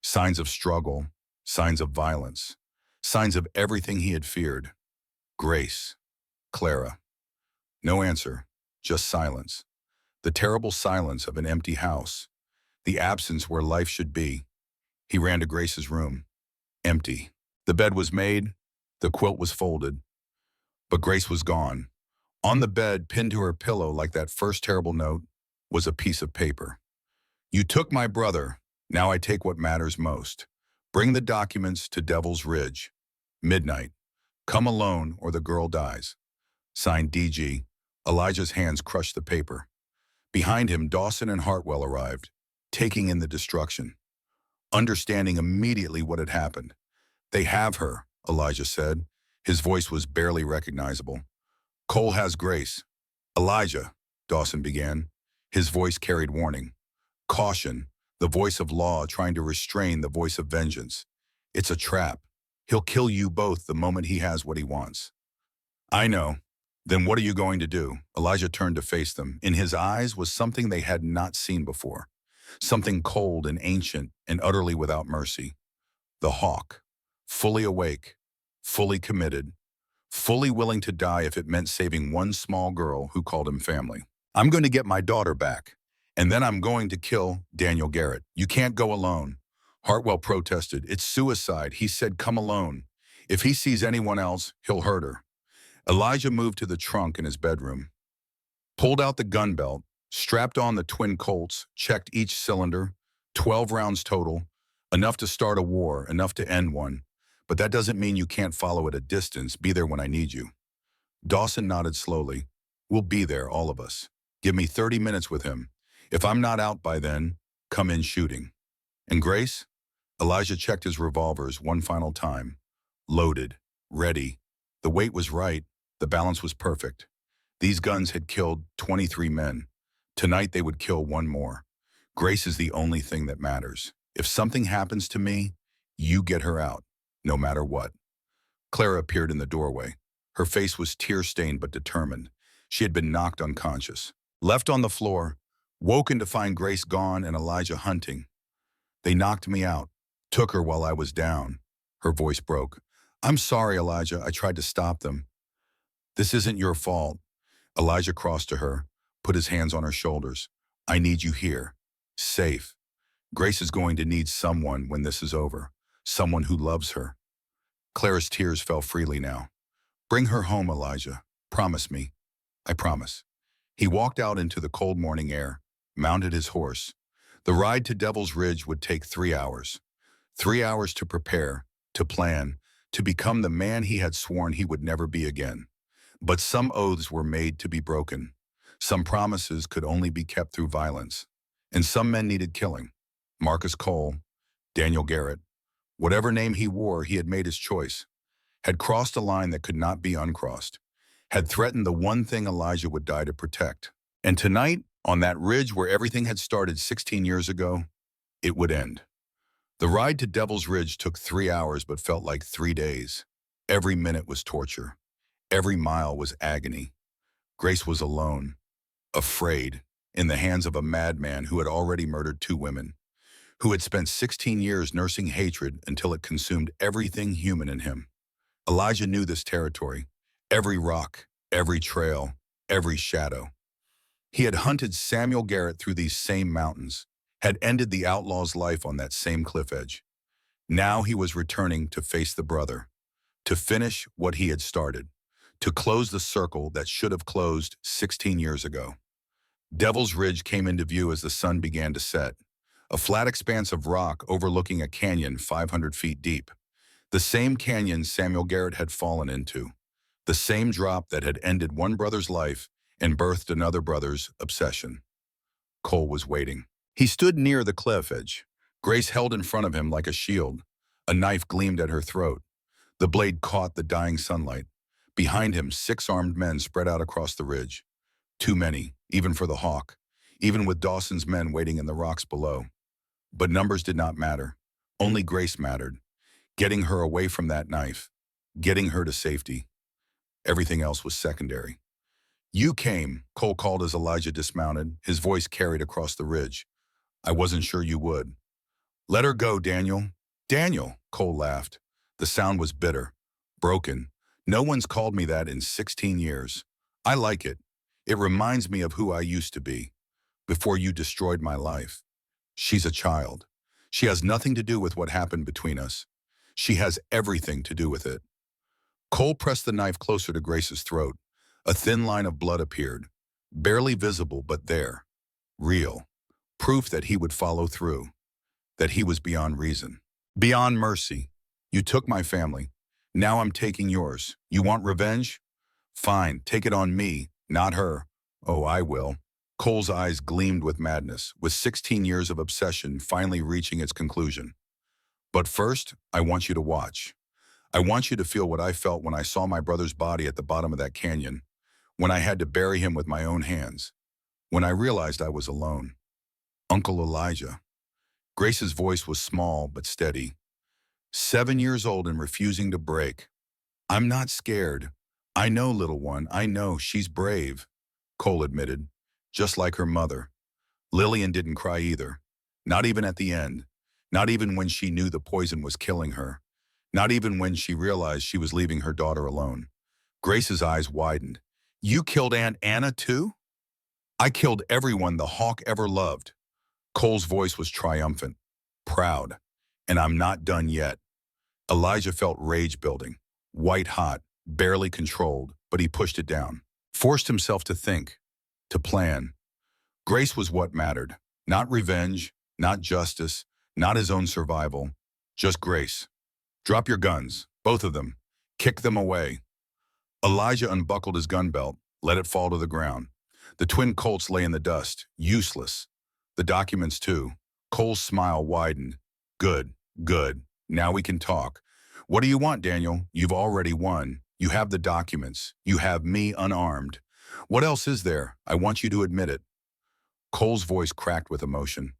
Signs of struggle, signs of violence, signs of everything he had feared. Grace. Clara. No answer, just silence. The terrible silence of an empty house. The absence where life should be. He ran to Grace's room. Empty. The bed was made, the quilt was folded. But Grace was gone. On the bed, pinned to her pillow like that first terrible note, was a piece of paper. You took my brother. Now I take what matters most. Bring the documents to Devil's Ridge. Midnight. Come alone or the girl dies. Signed DG. Elijah's hands crushed the paper. Behind him, Dawson and Hartwell arrived, taking in the destruction, understanding immediately what had happened. They have her, Elijah said. His voice was barely recognizable. Cole has Grace. Elijah, Dawson began. His voice carried warning. Caution, the voice of law trying to restrain the voice of vengeance. It's a trap. He'll kill you both the moment he has what he wants. I know. Then what are you going to do? Elijah turned to face them. In his eyes was something they had not seen before. Something cold and ancient and utterly without mercy. The hawk. Fully awake. Fully committed. Fully willing to die if it meant saving one small girl who called him family. I'm going to get my daughter back. And then I'm going to kill Daniel Garrett. You can't go alone. Hartwell protested. It's suicide. He said, come alone. If he sees anyone else, he'll hurt her. Elijah moved to the trunk in his bedroom, pulled out the gun belt, strapped on the twin Colts, checked each cylinder, 12 rounds total, enough to start a war, enough to end one. But that doesn't mean you can't follow at a distance. Be there when I need you. Dawson nodded slowly. We'll be there, all of us. Give me 30 minutes with him. If I'm not out by then, come in shooting. And Grace? Elijah checked his revolvers one final time. Loaded. Ready. The weight was right. The balance was perfect. These guns had killed 23 men. Tonight they would kill one more. Grace is the only thing that matters. If something happens to me, you get her out, no matter what. Clara appeared in the doorway. Her face was tear-stained but determined. She had been knocked unconscious. Left on the floor, woken to find Grace gone and Elijah hunting. They knocked me out, took her while I was down. Her voice broke. I'm sorry, Elijah. I tried to stop them. This isn't your fault. Elijah crossed to her, put his hands on her shoulders. I need you here. Safe. Grace is going to need someone when this is over. Someone who loves her. Clara's tears fell freely now. Bring her home, Elijah. Promise me. I promise. He walked out into the cold morning air, mounted his horse. The ride to Devil's Ridge would take 3 hours. 3 hours to prepare, to plan, to become the man he had sworn he would never be again. But some oaths were made to be broken. Some promises could only be kept through violence. And some men needed killing. Marcus Cole, Daniel Garrett, whatever name he wore, he had made his choice, had crossed a line that could not be uncrossed, had threatened the one thing Elijah would die to protect. And tonight, on that ridge where everything had started 16 years ago, it would end. The ride to Devil's Ridge took 3 hours but felt like 3 days. Every minute was torture. Every mile was agony. Grace was alone, afraid, in the hands of a madman who had already murdered 2 women, who had spent 16 years nursing hatred until it consumed everything human in him. Elijah knew this territory, every rock, every trail, every shadow. He had hunted Samuel Garrett through these same mountains, had ended the outlaw's life on that same cliff edge. Now he was returning to face the brother, to finish what he had started, to close the circle that should have closed 16 years ago. Devil's Ridge came into view as the sun began to set, a flat expanse of rock overlooking a canyon 500 feet deep. The same canyon Samuel Garrett had fallen into, the same drop that had ended one brother's life and birthed another brother's obsession. Cole was waiting. He stood near the cliff edge. Grace held in front of him like a shield. A knife gleamed at her throat. The blade caught the dying sunlight. Behind him, 6 armed men spread out across the ridge. Too many, even for the hawk, even with Dawson's men waiting in the rocks below. But numbers did not matter. Only Grace mattered. Getting her away from that knife. Getting her to safety. Everything else was secondary. "You came," Cole called as Elijah dismounted, his voice carried across the ridge. "I wasn't sure you would." "Let her go, Daniel." "Daniel," Cole laughed. The sound was bitter, broken. "No one's called me that in 16 years. I like it. It reminds me of who I used to be, before you destroyed my life. She's a child. She has nothing to do with what happened between us. She has everything to do with it." Cole pressed the knife closer to Grace's throat. A thin line of blood appeared, barely visible but there. Real. Proof that he would follow through. That he was beyond reason. Beyond mercy. "You took my family. Now I'm taking yours. You want revenge? Fine, take it on me, not her." "Oh, I will." Cole's eyes gleamed with madness, with 16 years of obsession finally reaching its conclusion. "But first, I want you to watch. I want you to feel what I felt when I saw my brother's body at the bottom of that canyon, when I had to bury him with my own hands, when I realized I was alone. Uncle Elijah." Grace's voice was small but steady. 7 years old and refusing to break. "I'm not scared. I know, little one, I know. She's brave," Cole admitted, just like her mother. Lillian didn't cry either. Not even at the end. Not even when she knew the poison was killing her. Not even when she realized she was leaving her daughter alone. Grace's eyes widened. "You killed Aunt Anna too?" "I killed everyone the hawk ever loved." Cole's voice was triumphant, proud. "And I'm not done yet." Elijah felt rage building, white hot, barely controlled, but he pushed it down. Forced himself to think, to plan. Grace was what mattered. Not revenge, not justice, not his own survival. Just Grace. "Drop your guns, both of them. Kick them away." Elijah unbuckled his gun belt, let it fall to the ground. The twin Colts lay in the dust, useless. The documents too. Cole's smile widened. "Good, good. Now we can talk. What do you want, Daniel? You've already won. You have the documents. You have me unarmed. What else is there? I want you to admit it." Cole's voice cracked with emotion.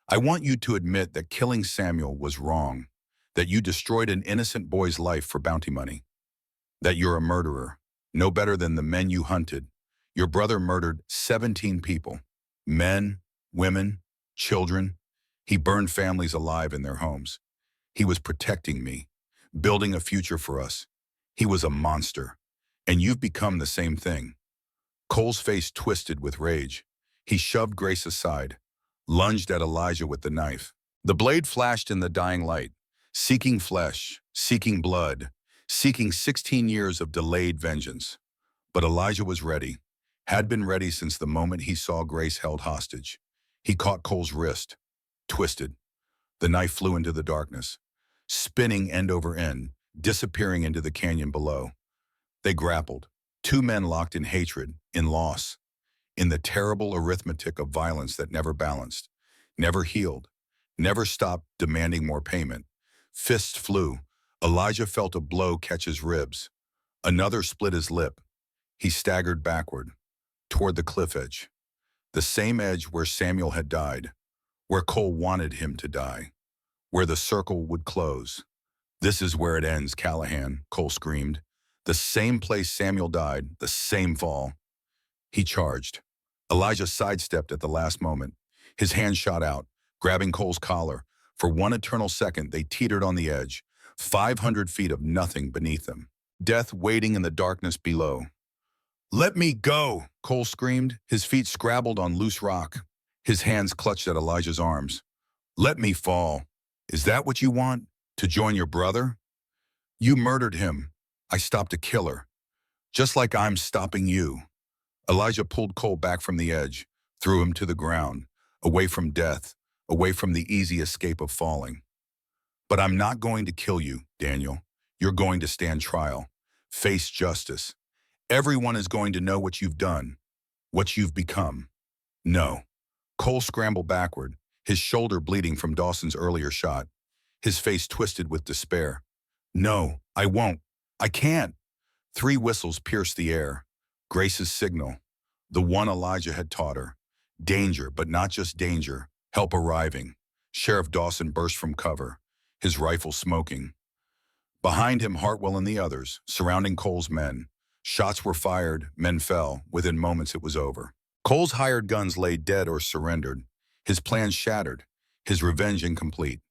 "I want you to admit that killing Samuel was wrong, that you destroyed an innocent boy's life for bounty money, that you're a murderer, no better than the men you hunted. Your brother murdered 17 people, men, women, children. He burned families alive in their homes. He was protecting me, building a future for us. He was a monster, and you've become the same thing." Cole's face twisted with rage. He shoved Grace aside, lunged at Elijah with the knife. The blade flashed in the dying light, seeking flesh, seeking blood, seeking 16 years of delayed vengeance. But Elijah was ready, had been ready since the moment he saw Grace held hostage. He caught Cole's wrist, twisted. The knife flew into the darkness, spinning end over end, disappearing into the canyon below. They grappled, two men locked in hatred, in loss, in the terrible arithmetic of violence that never balanced, never healed, never stopped demanding more payment. Fists flew. Elijah felt a blow catch his ribs. Another split his lip. He staggered backward, toward the cliff edge. The same edge where Samuel had died, where Cole wanted him to die, where the circle would close. "This is where it ends, Callahan," Cole screamed. "The same place Samuel died, the same fall." He charged. Elijah sidestepped at the last moment. His hand shot out, grabbing Cole's collar. For one eternal second, they teetered on the edge, 500 feet of nothing beneath them. Death waiting in the darkness below. "Let me go," Cole screamed. His feet scrabbled on loose rock. His hands clutched at Elijah's arms. "Let me fall. Is that what you want? To join your brother? You murdered him. I stopped a killer. Just like I'm stopping you." Elijah pulled Cole back from the edge, threw him to the ground, away from death, away from the easy escape of falling. "But I'm not going to kill you, Daniel. You're going to stand trial, face justice. Everyone is going to know what you've done, what you've become." "No." Cole scrambled backward, his shoulder bleeding from Dawson's earlier shot, his face twisted with despair. "No, I won't. I can't." 3 whistles pierced the air. Grace's signal, the one Elijah had taught her. Danger, but not just danger. Help arriving. Sheriff Dawson burst from cover, his rifle smoking. Behind him, Hartwell and the others, surrounding Cole's men. Shots were fired, men fell. Within moments, it was over. Cole's hired guns lay dead or surrendered, his plans shattered, his revenge incomplete.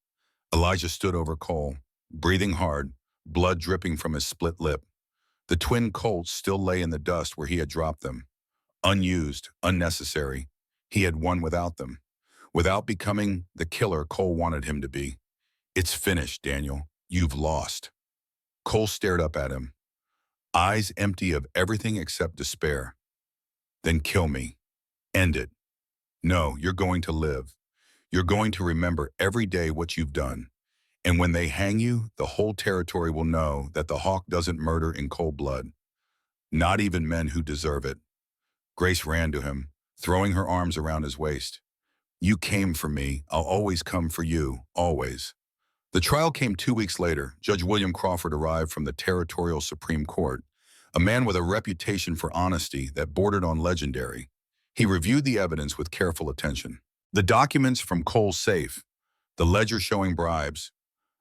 Elijah stood over Cole, breathing hard, blood dripping from his split lip. The twin Colts still lay in the dust where he had dropped them. Unused, unnecessary. He had won without them, without becoming the killer Cole wanted him to be. "It's finished, Daniel. You've lost." Cole stared up at him, eyes empty of everything except despair. "Then kill me. End it." "No, you're going to live. You're going to remember every day what you've done. And when they hang you, the whole territory will know that the hawk doesn't murder in cold blood. Not even men who deserve it." Grace ran to him, throwing her arms around his waist. "You came for me. I'll always come for you, always." The trial came 2 weeks later. Judge William Crawford arrived from the Territorial Supreme Court, a man with a reputation for honesty that bordered on legendary. He reviewed the evidence with careful attention. The documents from Cole's safe, the ledger showing bribes,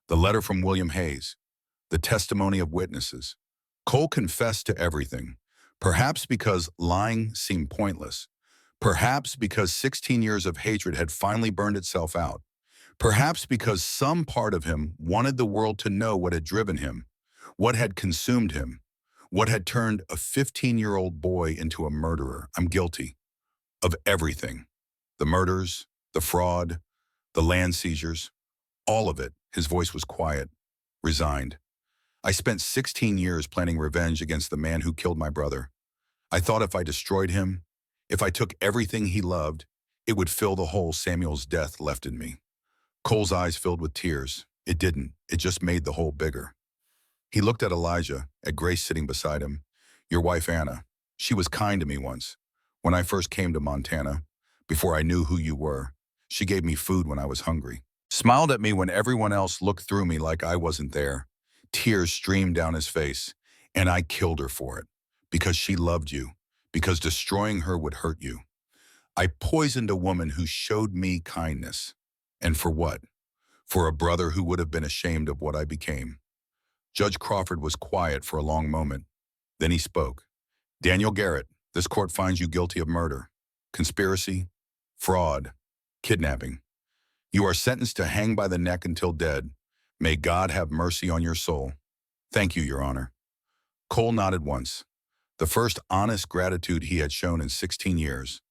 the letter from William Hayes, the testimony of witnesses. Cole confessed to everything, perhaps because lying seemed pointless, perhaps because 16 years of hatred had finally burned itself out, perhaps because some part of him wanted the world to know what had driven him, what had consumed him, what had turned a 15-year-old boy into a murderer. "I'm guilty of everything. The murders, the fraud, the land seizures, all of it." His voice was quiet, resigned. "I spent 16 years planning revenge against the man who killed my brother. I thought if I destroyed him, if I took everything he loved, it would fill the hole Samuel's death left in me." Cole's eyes filled with tears. It didn't. It just made the hole bigger. He looked at Elijah, at Grace sitting beside him. "Your wife, Anna, she was kind to me once. When I first came to Montana, before I knew who you were, she gave me food when I was hungry. Smiled at me when everyone else looked through me like I wasn't there." Tears streamed down his face. "And I killed her for it. Because she loved you. Because destroying her would hurt you. I poisoned a woman who showed me kindness. And for what? For a brother who would have been ashamed of what I became." Judge Crawford was quiet for a long moment. Then he spoke. "Daniel Garrett, this court finds you guilty of murder, conspiracy, fraud, kidnapping. You are sentenced to hang by the neck until dead. May God have mercy on your soul." "Thank you, Your Honor." Cole nodded once, the first honest gratitude he had shown in 16 years.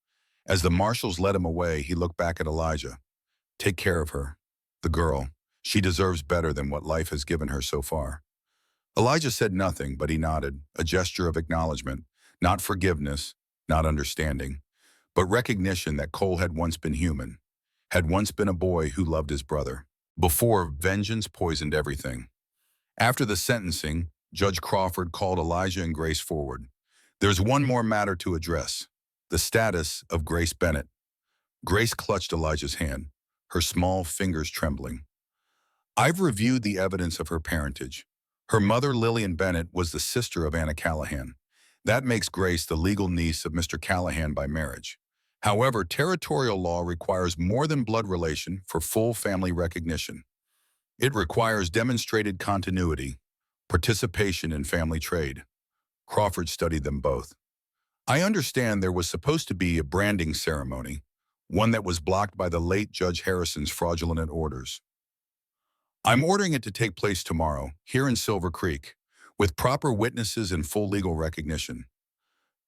As the marshals led him away, he looked back at Elijah. "Take care of her. The girl. She deserves better than what life has given her so far." Elijah said nothing, but he nodded, a gesture of acknowledgement, not forgiveness, not understanding, but recognition that Cole had once been human, had once been a boy who loved his brother. Before vengeance poisoned everything. After the sentencing, Judge Crawford called Elijah and Grace forward. There's one more matter to address, the status of Grace Bennett. Grace clutched Elijah's hand, her small fingers trembling. I've reviewed the evidence of her parentage. Her mother, Lillian Bennett, was the sister of Anna Callahan. That makes Grace the legal niece of Mr. Callahan by marriage. However, territorial law requires more than blood relation for full family recognition. It requires demonstrated continuity, participation in family trade. Crawford studied them both. I understand there was supposed to be a branding ceremony, one that was blocked by the late Judge Harrison's fraudulent orders. I'm ordering it to take place tomorrow, here in Silver Creek, with proper witnesses and full legal recognition.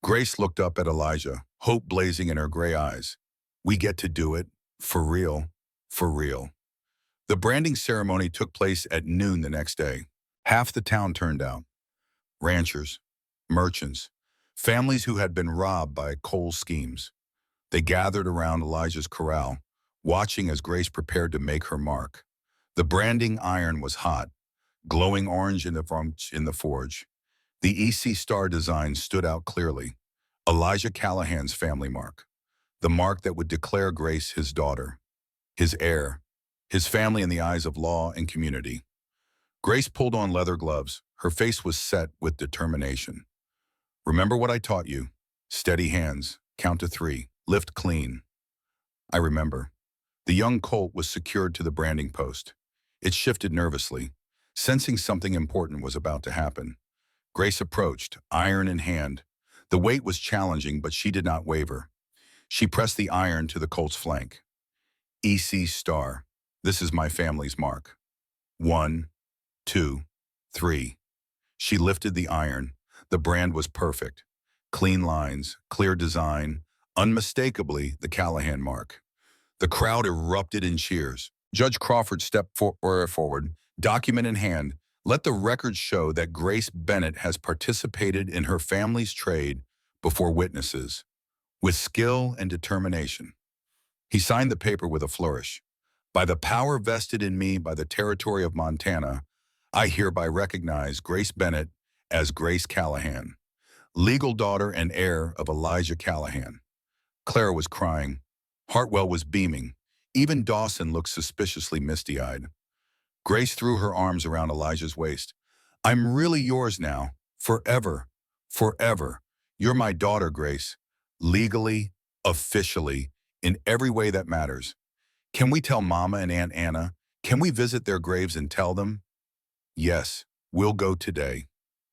Grace looked up at Elijah, hope blazing in her gray eyes. We get to do it, for real, for real. The branding ceremony took place at noon the next day. Half the town turned out. Ranchers, merchants, families who had been robbed by Cole's schemes. They gathered around Elijah's corral, watching as Grace prepared to make her mark. The branding iron was hot, glowing orange in the forge. The EC Star design stood out clearly. Elijah Callahan's family mark. The mark that would declare Grace his daughter, his heir, his family in the eyes of law and community. Grace pulled on leather gloves. Her face was set with determination. Remember what I taught you. Steady hands, count to 3, lift clean. I remember. The young colt was secured to the branding post. It shifted nervously, sensing something important was about to happen. Grace approached, iron in hand. The weight was challenging, but she did not waver. She pressed the iron to the colt's flank. EC Star. This is my family's mark. 1, 2, 3. She lifted the iron. The brand was perfect. Clean lines, clear design, unmistakably the Callahan mark. The crowd erupted in cheers. Judge Crawford stepped forward, document in hand. Let the record show that Grace Bennett has participated in her family's trade before witnesses, with skill and determination. He signed the paper with a flourish. By the power vested in me by the territory of Montana, I hereby recognize Grace Bennett as Grace Callahan, legal daughter and heir of Elijah Callahan. Clara was crying. Hartwell was beaming. Even Dawson looked suspiciously misty-eyed. Grace threw her arms around Elijah's waist. I'm really yours now, forever, forever. You're my daughter, Grace, legally, officially, in every way that matters. Can we tell Mama and Aunt Anna? Can we visit their graves and tell them? Yes, we'll go today.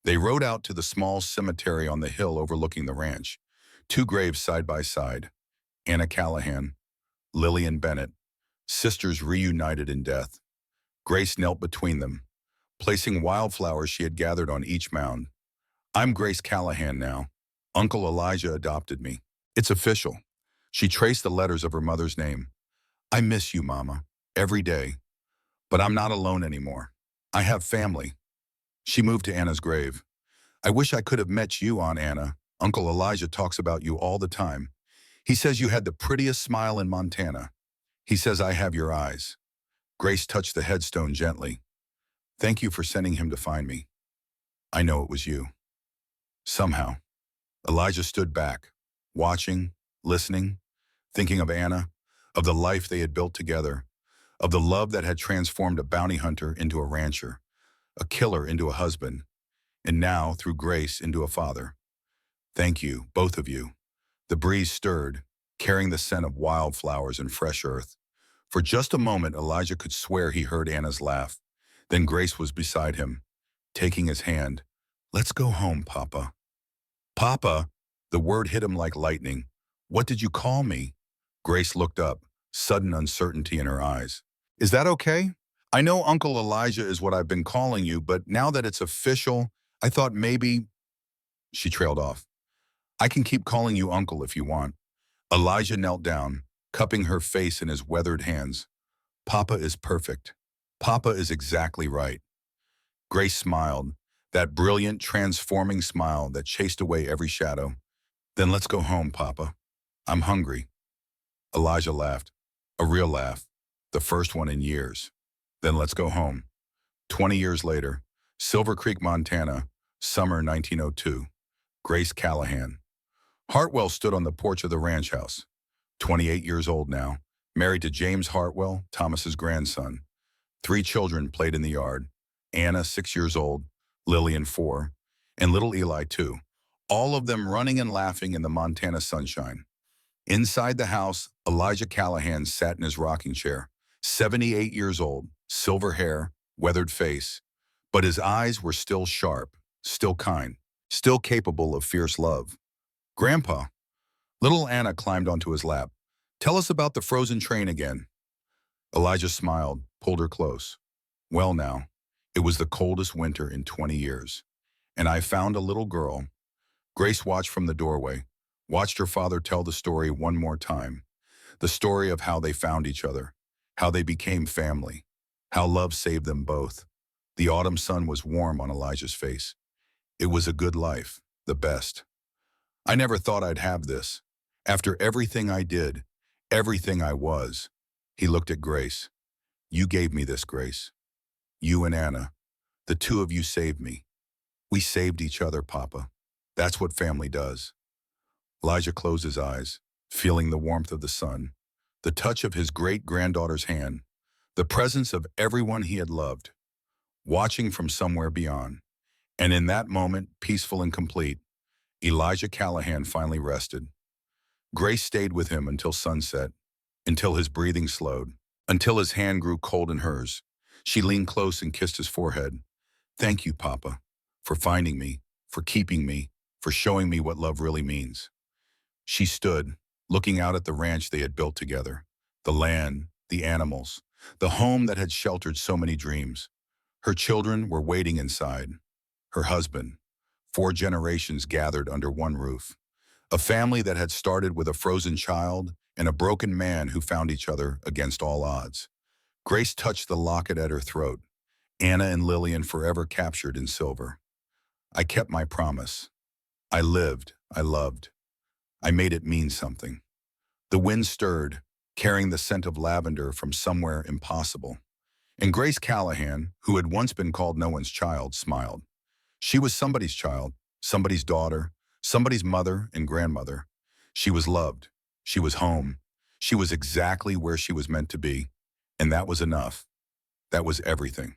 They rode out to the small cemetery on the hill overlooking the ranch. 2 graves side by side. Anna Callahan, Lillian Bennett, sisters reunited in death. Grace knelt between them, placing wildflowers she had gathered on each mound. I'm Grace Callahan now. Uncle Elijah adopted me. It's official. She traced the letters of her mother's name. I miss you, Mama, every day. But I'm not alone anymore. I have family. She moved to Anna's grave. I wish I could have met you, Aunt Anna. Uncle Elijah talks about you all the time. He says you had the prettiest smile in Montana. He says I have your eyes. Grace touched the headstone gently. Thank you for sending him to find me. I know it was you. Somehow, Elijah stood back, watching, listening, thinking of Anna, of the life they had built together, of the love that had transformed a bounty hunter into a rancher, a killer into a husband, and now, through Grace, into a father. Thank you, both of you. The breeze stirred, carrying the scent of wildflowers and fresh earth. For just a moment, Elijah could swear he heard Anna's laugh. Then Grace was beside him, taking his hand. Let's go home, Papa. Papa! The word hit him like lightning. What did you call me? Grace looked up, sudden uncertainty in her eyes. Is that okay? I know Uncle Elijah is what I've been calling you, but now that it's official, I thought maybe... She trailed off. I can keep calling you Uncle if you want. Elijah knelt down, cupping her face in his weathered hands. Papa is perfect. Papa is exactly right. Grace smiled, that brilliant, transforming smile that chased away every shadow. Then let's go home, Papa. I'm hungry. Elijah laughed. A real laugh. The first one in years. Then let's go home. 20 years later, Silver Creek, Montana, summer 1902. Grace Callahan. Hartwell stood on the porch of the ranch house. 28 years old now, married to James Hartwell, Thomas's grandson. 3 children played in the yard. Anna, 6 years old, Lillian, 4, and little Eli, 2. All of them running and laughing in the Montana sunshine. Inside the house, Elijah Callahan sat in his rocking chair. 78 years old, silver hair, weathered face. But his eyes were still sharp, still kind, still capable of fierce love. Grandpa, little Anna climbed onto his lap. Tell us about the frozen train again. Elijah smiled, pulled her close. Well now, it was the coldest winter in 20 years. And I found a little girl. Grace watched from the doorway, watched her father tell the story one more time. The story of how they found each other, how they became family, how love saved them both. The autumn sun was warm on Elijah's face. It was a good life, the best. I never thought I'd have this. After everything I did, everything I was. He looked at Grace. You gave me this, Grace. You and Anna. The two of you saved me. We saved each other, Papa. That's what family does. Elijah closed his eyes, feeling the warmth of the sun, the touch of his great-granddaughter's hand, the presence of everyone he had loved, watching from somewhere beyond. And in that moment, peaceful and complete, Elijah Callahan finally rested. Grace stayed with him until sunset, until his breathing slowed, until his hand grew cold in hers. She leaned close and kissed his forehead. Thank you, Papa, for finding me, for keeping me, for showing me what love really means. She stood, looking out at the ranch they had built together, the land, the animals, the home that had sheltered so many dreams. Her children were waiting inside. Her husband, 4 generations gathered under one roof. A family that had started with a frozen child and a broken man who found each other against all odds. Grace touched the locket at her throat, Anna and Lillian forever captured in silver. I kept my promise. I lived, I loved. I made it mean something. The wind stirred, carrying the scent of lavender from somewhere impossible. And Grace Callahan, who had once been called no one's child, smiled. She was somebody's child, somebody's daughter, somebody's mother and grandmother. She was loved. She was home. She was exactly where she was meant to be. And that was enough. That was everything.